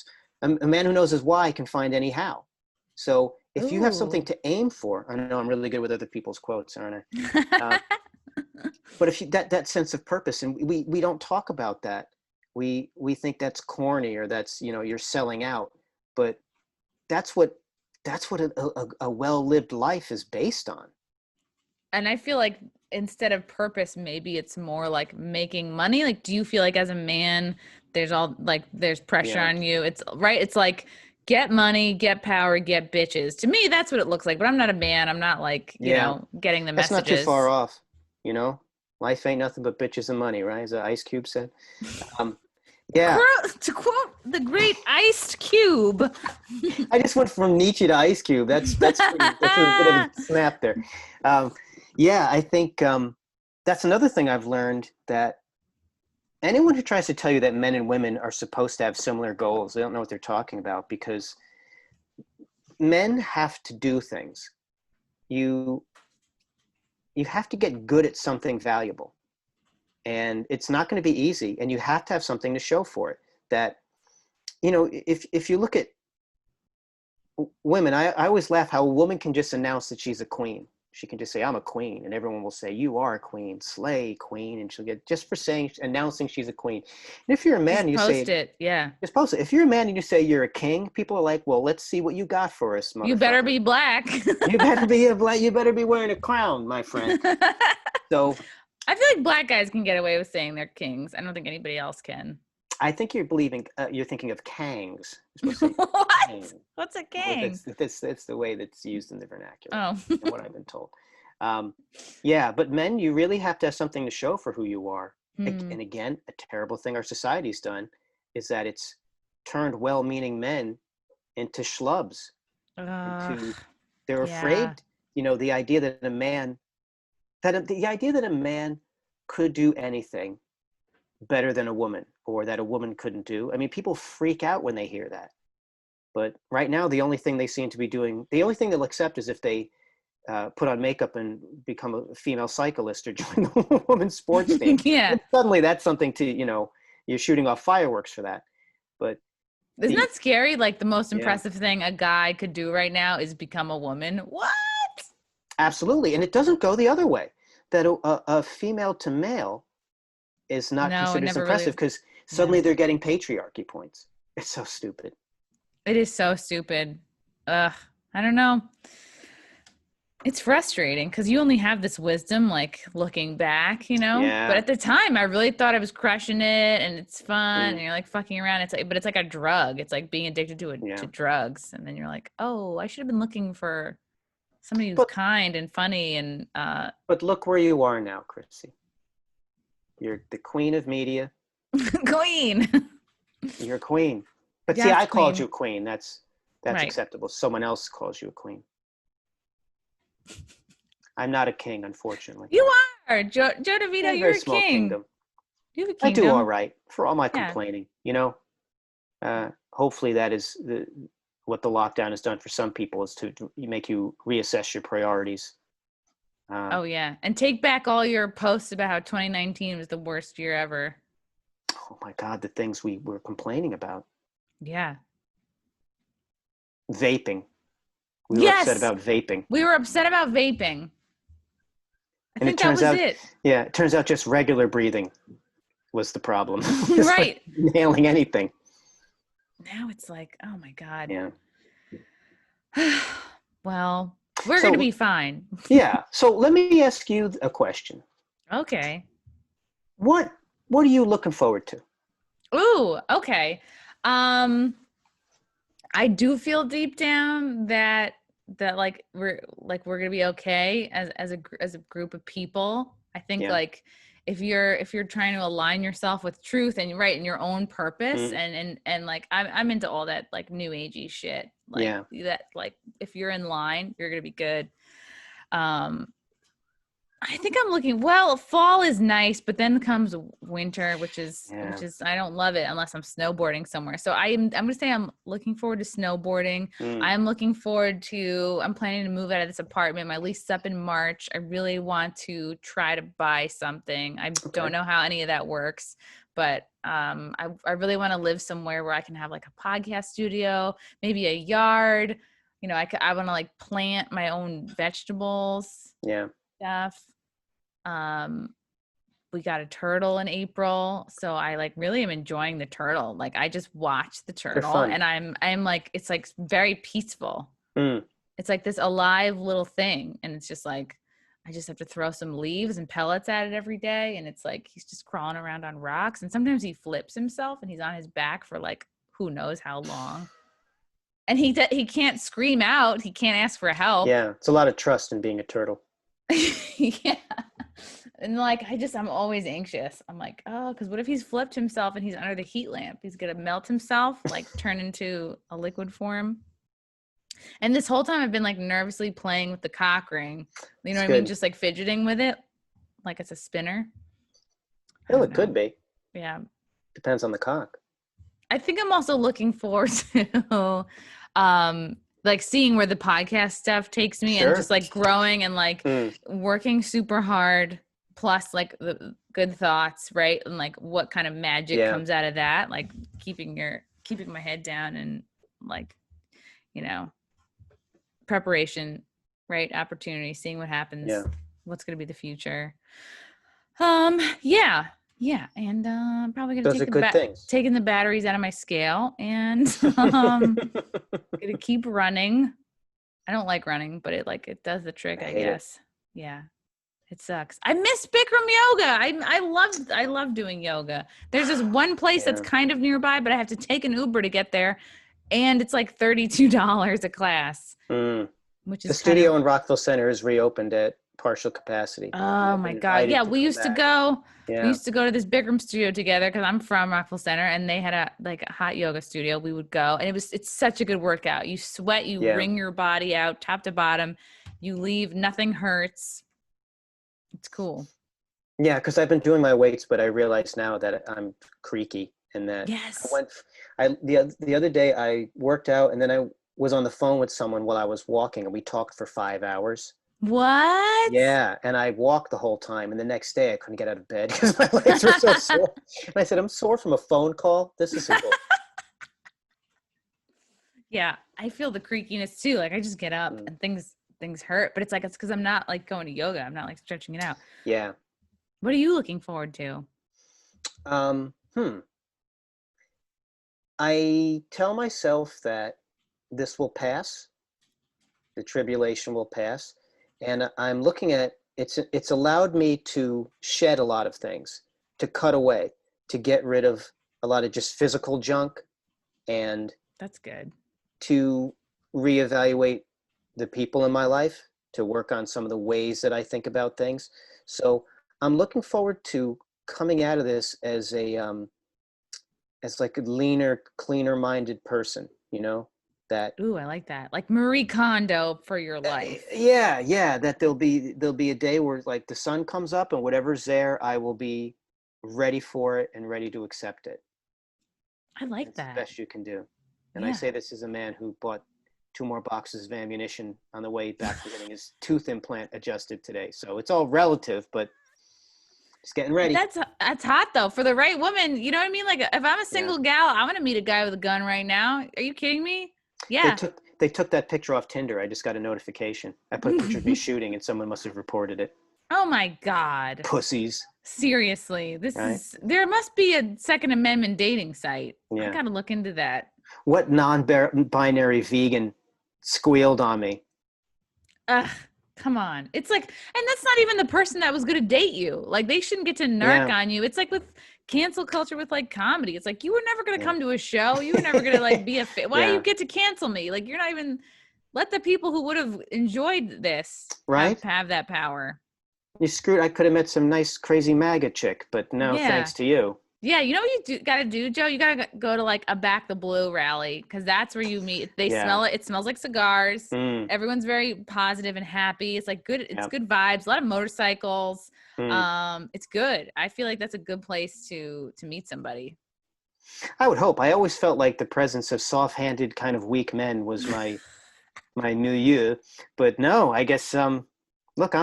who knows his why can find any how. So if you have something to aim for, I know I'm really good with other people's quotes, aren't I? But if you, that sense of purpose, and we don't talk about that, we think that's corny, or that's, you're selling out. But that's what a well-lived life is based on. And I feel like instead of purpose, maybe it's more like making money. Like, do you feel like as a man, there's pressure on you? It's right. It's like, get money, get power, get bitches. To me, that's what it looks like. But I'm not a man. I'm not like, getting the that's messages. Not too far off. Life ain't nothing but bitches and money, right? As Ice Cube said. Yeah. To quote the great Ice Cube. I just went from Nietzsche to Ice Cube. That's a bit of a snap there. Yeah, I think that's another thing I've learned, that anyone who tries to tell you that men and women are supposed to have similar goals, they don't know what they're talking about, because men have to do things. You have to get good at something valuable, and it's not going to be easy, and you have to have something to show for it. That, if you look at women, I always laugh how a woman can just announce that she's a queen. She can just say, I'm a queen, and everyone will say, you are a queen, slay queen, and she'll get, just for announcing she's a queen. And if you're a man, just post it. Just post it. If you're a man and you say you're a king, people are like, well, let's see what you got for us, motherfucker. You better be black. You better be wearing a crown, my friend. So I feel like black guys can get away with saying they're kings. I don't think anybody else can. I think you're thinking of kangs. What? Kangs. What's a kang? That's the way that's used in the vernacular. Oh. From what I've been told. Yeah, but men, you really have to have something to show for who you are. And again, a terrible thing our society's done is that it's turned well-meaning men into schlubs. They're afraid, the idea that a man could do anything better than a woman, or that a woman couldn't do. I mean, people freak out when they hear that. But right now, the only thing they seem to be doing, the only thing they'll accept is if they put on makeup and become a female cyclist or join the women's sports team. Yeah. And suddenly that's something to, you're shooting off fireworks for that. But isn't that scary? Like, the most impressive thing a guy could do right now is become a woman. What? Absolutely. And it doesn't go the other way. That a female to male is not considered as impressive, because suddenly they're getting patriarchy points. It's so stupid. It is so stupid. I don't know. It's frustrating because you only have this wisdom, like, looking back, Yeah. But at the time, I really thought I was crushing it, and it's fun, and you're like fucking around. But it's like a drug. It's like being addicted to drugs, and then you're like, oh, I should have been looking for somebody who's kind and funny and. But look where you are now, Chrissy. You're the queen of media. Queen. You're a queen. But yes, see, I called you queen. That's right. acceptable. Someone else calls you a queen. I'm not a king, unfortunately. You are. Joe DeVito, you're a small king. Kingdom. You have a kingdom. I do all right for all my complaining. Hopefully that is what the lockdown has done for some people, is to make you reassess your priorities. Oh, yeah. And take back all your posts about how 2019 was the worst year ever. Oh, my God, the things we were complaining about. Yeah. Vaping. We were upset about vaping. We were upset about vaping. I think that was it. Yeah, it turns out just regular breathing was the problem. Right. Like nailing anything. Now it's like, oh, my God. Yeah. Well, we're going to be fine. Yeah. So let me ask you a question. Okay. What are you looking forward to? Ooh, okay. I do feel deep down that like we're going to be okay as a group of people. I think like if you're trying to align yourself with truth and in your own purpose and like I'm into all that like new agey shit. Like that, like if you're in line, you're going to be good. I I think I'm looking, well, fall is nice, but then comes winter, which is I don't love it unless I'm snowboarding somewhere. So I'm going to say I'm looking forward to snowboarding. I'm planning to move out of this apartment. My lease is up in March. I really want to try to buy something. I don't know how any of that works, but I really want to live somewhere where I can have like a podcast studio, maybe a yard. You know, I want to like plant my own vegetables. Yeah. Stuff. We got a turtle in April, so I like really am enjoying the turtle. Like I just watch the turtle and I'm like, it's like very peaceful. It's like this alive little thing, and it's just like I just have to throw some leaves and pellets at it every day, and it's like he's just crawling around on rocks, and sometimes he flips himself and he's on his back for like who knows how long. And he can't scream out, he can't ask for help. Yeah, it's a lot of trust in being a turtle. Yeah. And like I'm always anxious. I'm like, oh, because what if he's flipped himself and he's under the heat lamp? He's gonna melt himself, like turn into a liquid form. And this whole time I've been like nervously playing with the cock ring. You know what I mean? Just like fidgeting with it, like it's a spinner. Well, it could be. Yeah. Depends on the cock. I think I'm also looking forward to like seeing where the podcast stuff takes me and just like growing and like working super hard, plus like the good thoughts, right? And like what kind of magic comes out of that, like keeping my head down and like, you know, preparation, right? Opportunity, seeing what happens, what's going to be the future. Yeah, and I'm probably gonna taking the batteries out of my scale and gonna keep running. I don't like running, but it does the trick, I guess. Yeah, it sucks. I miss Bikram yoga. I love doing yoga. There's this one place that's kind of nearby, but I have to take an Uber to get there, and it's like $32 a class. Which is the studio in Rockville Center is reopened at partial capacity. Oh my God. Yeah, we used to go to this Bikram studio together because I'm from Rockville Center, and they had a hot yoga studio. We would go, and it's such a good workout. You sweat, you wring your body out top to bottom, you leave, nothing hurts. It's cool. Yeah, because I've been doing my weights, but I realize now that I'm creaky and that the other day I worked out, and then I was on the phone with someone while I was walking, and we talked for 5 hours. What? Yeah, and I walked the whole time, and the next day I couldn't get out of bed because my legs were so sore. And I said, I'm sore from a phone call. This isn't good. Yeah, I feel the creakiness too. Like I just get up and things hurt, but it's because I'm not like going to yoga. I'm not like stretching it out. Yeah. What are you looking forward to? I tell myself that this will pass. The tribulation will pass. And I'm looking at it's allowed me to shed a lot of things, to cut away, to get rid of a lot of just physical junk, and that's good. To reevaluate the people in my life, to work on some of the ways that I think about things. So I'm looking forward to coming out of this as like a leaner, cleaner minded person, you know? Ooh, I like that. Like Marie Kondo for your life. Yeah. That there'll be a day where like the sun comes up and whatever's there, I will be ready for it and ready to accept it. I like that. The best you can do. And I say this as a man who bought 2 more boxes of ammunition on the way back to getting his tooth implant adjusted today. So it's all relative, but just getting ready. That's hot though. For the right woman, you know what I mean? Like if I'm a single gal, I'm going to meet a guy with a gun right now. Are you kidding me? Yeah. They took that picture off Tinder. I just got a notification. I put a picture of me shooting and someone must have reported it. Oh my God. Pussies. Seriously. There must be a Second Amendment dating site. I got to look into that. What non-binary vegan squealed on me? Come on. It's like, and that's not even the person that was going to date you. Like they shouldn't get to narc on you. It's like with cancel culture with like comedy. It's like, you were never going to come to a show. You were never going to like be a fit. Why do you get to cancel me? Like you're not even, let the people who would have enjoyed this have that power. You screwed. I could have met some nice crazy MAGA chick, but no, thanks to you. Yeah, you know what you gotta do, Joe? You gotta go to like a Back the Blue rally because that's where you meet. They Yeah. smell it. It smells like cigars. Mm, Everyone's very positive and happy. It's like good. It's yep. good vibes. A lot of motorcycles. Mm. It's good. I feel like that's a good place to meet somebody. I would hope. I always felt like the presence of soft-handed, kind of weak men was my milieu, but no, I guess look,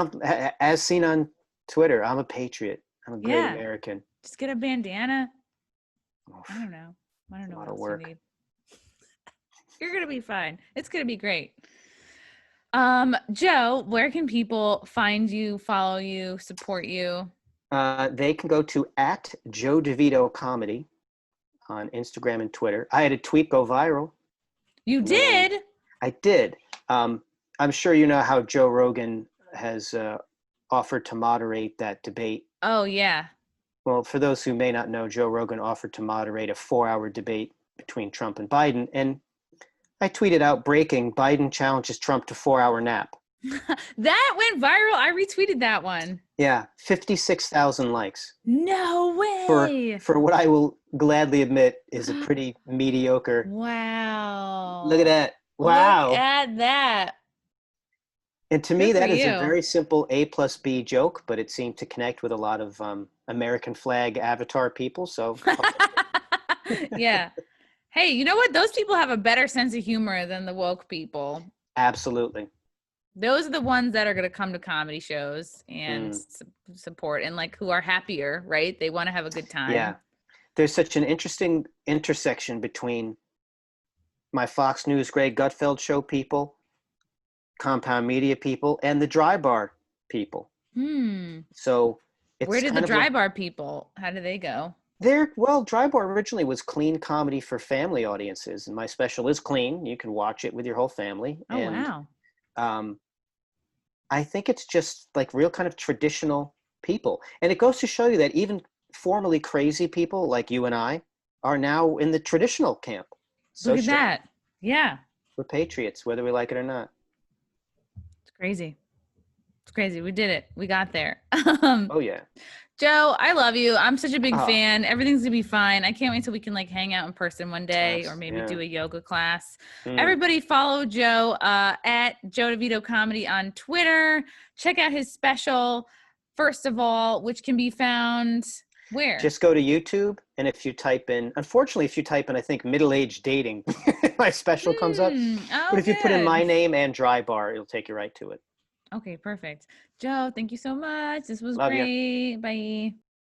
as seen on Twitter, I'm a patriot. I'm a great Yeah, American. just get a bandana. Oof, I don't know. I don't a know lot what of else you work. need. You're gonna be fine. It's gonna be great. Joe, where can people find you, follow you, support you? They can go to at Joe DeVito Comedy on Instagram and Twitter. I had a tweet go viral. You And did? I did. I'm sure you know how Joe Rogan has offered to moderate that debate. Oh yeah. Well, for those who may not know, Joe Rogan offered to moderate a 4-hour debate between Trump and Biden. And I tweeted out breaking Biden challenges Trump to 4-hour nap. That went viral. I retweeted that one. Yeah, 56,000 likes No for way. for what I will gladly admit is a pretty mediocre. Look at Wow. that. Look Wow. at that. And to me, Good for that is a you. very simple A plus B joke, but it seemed to connect with a lot of American flag avatar people. So I'll take it. Yeah. Hey, you know what? Those people have a better sense of humor than the woke people. Absolutely. Those are the ones that are going to come to comedy shows and Mm, support and like who are happier, right? They want to have a good yeah. time. There's such an interesting intersection between my Fox News Greg Gutfeld show people, Compound Media people, and the Drybar people. Hmm. So Where it's did the kind of a, dry bar people? How did they go? well, Drybar originally was clean comedy for family audiences, and my special is clean. You can watch it with your whole family. Oh And wow. um, I think it's just like real kind of traditional people. And it goes to show you that even formerly crazy people like you and I are now in the traditional camp. So Look at strange. that. Yeah. We're patriots, whether we like it or not. It's crazy. It's crazy. We did it. We got there. Oh, yeah. Joe, I love you. I'm such a big Oh, fan. Everything's gonna be fine. I can't wait till we can like hang out in person one day or maybe yeah. do a yoga class. Mm. Everybody follow Joe at Joe DeVito Comedy on Twitter. Check out his special, first of all, which can be found where? Just go to YouTube, and if you type in, unfortunately, if you type in, I think, middle-aged dating, my special comes up. Oh, But if you put in my good. name and Dry Bar, it'll take you right to it. Okay, perfect. Joe, thank you so much. This was Love you. great. Bye.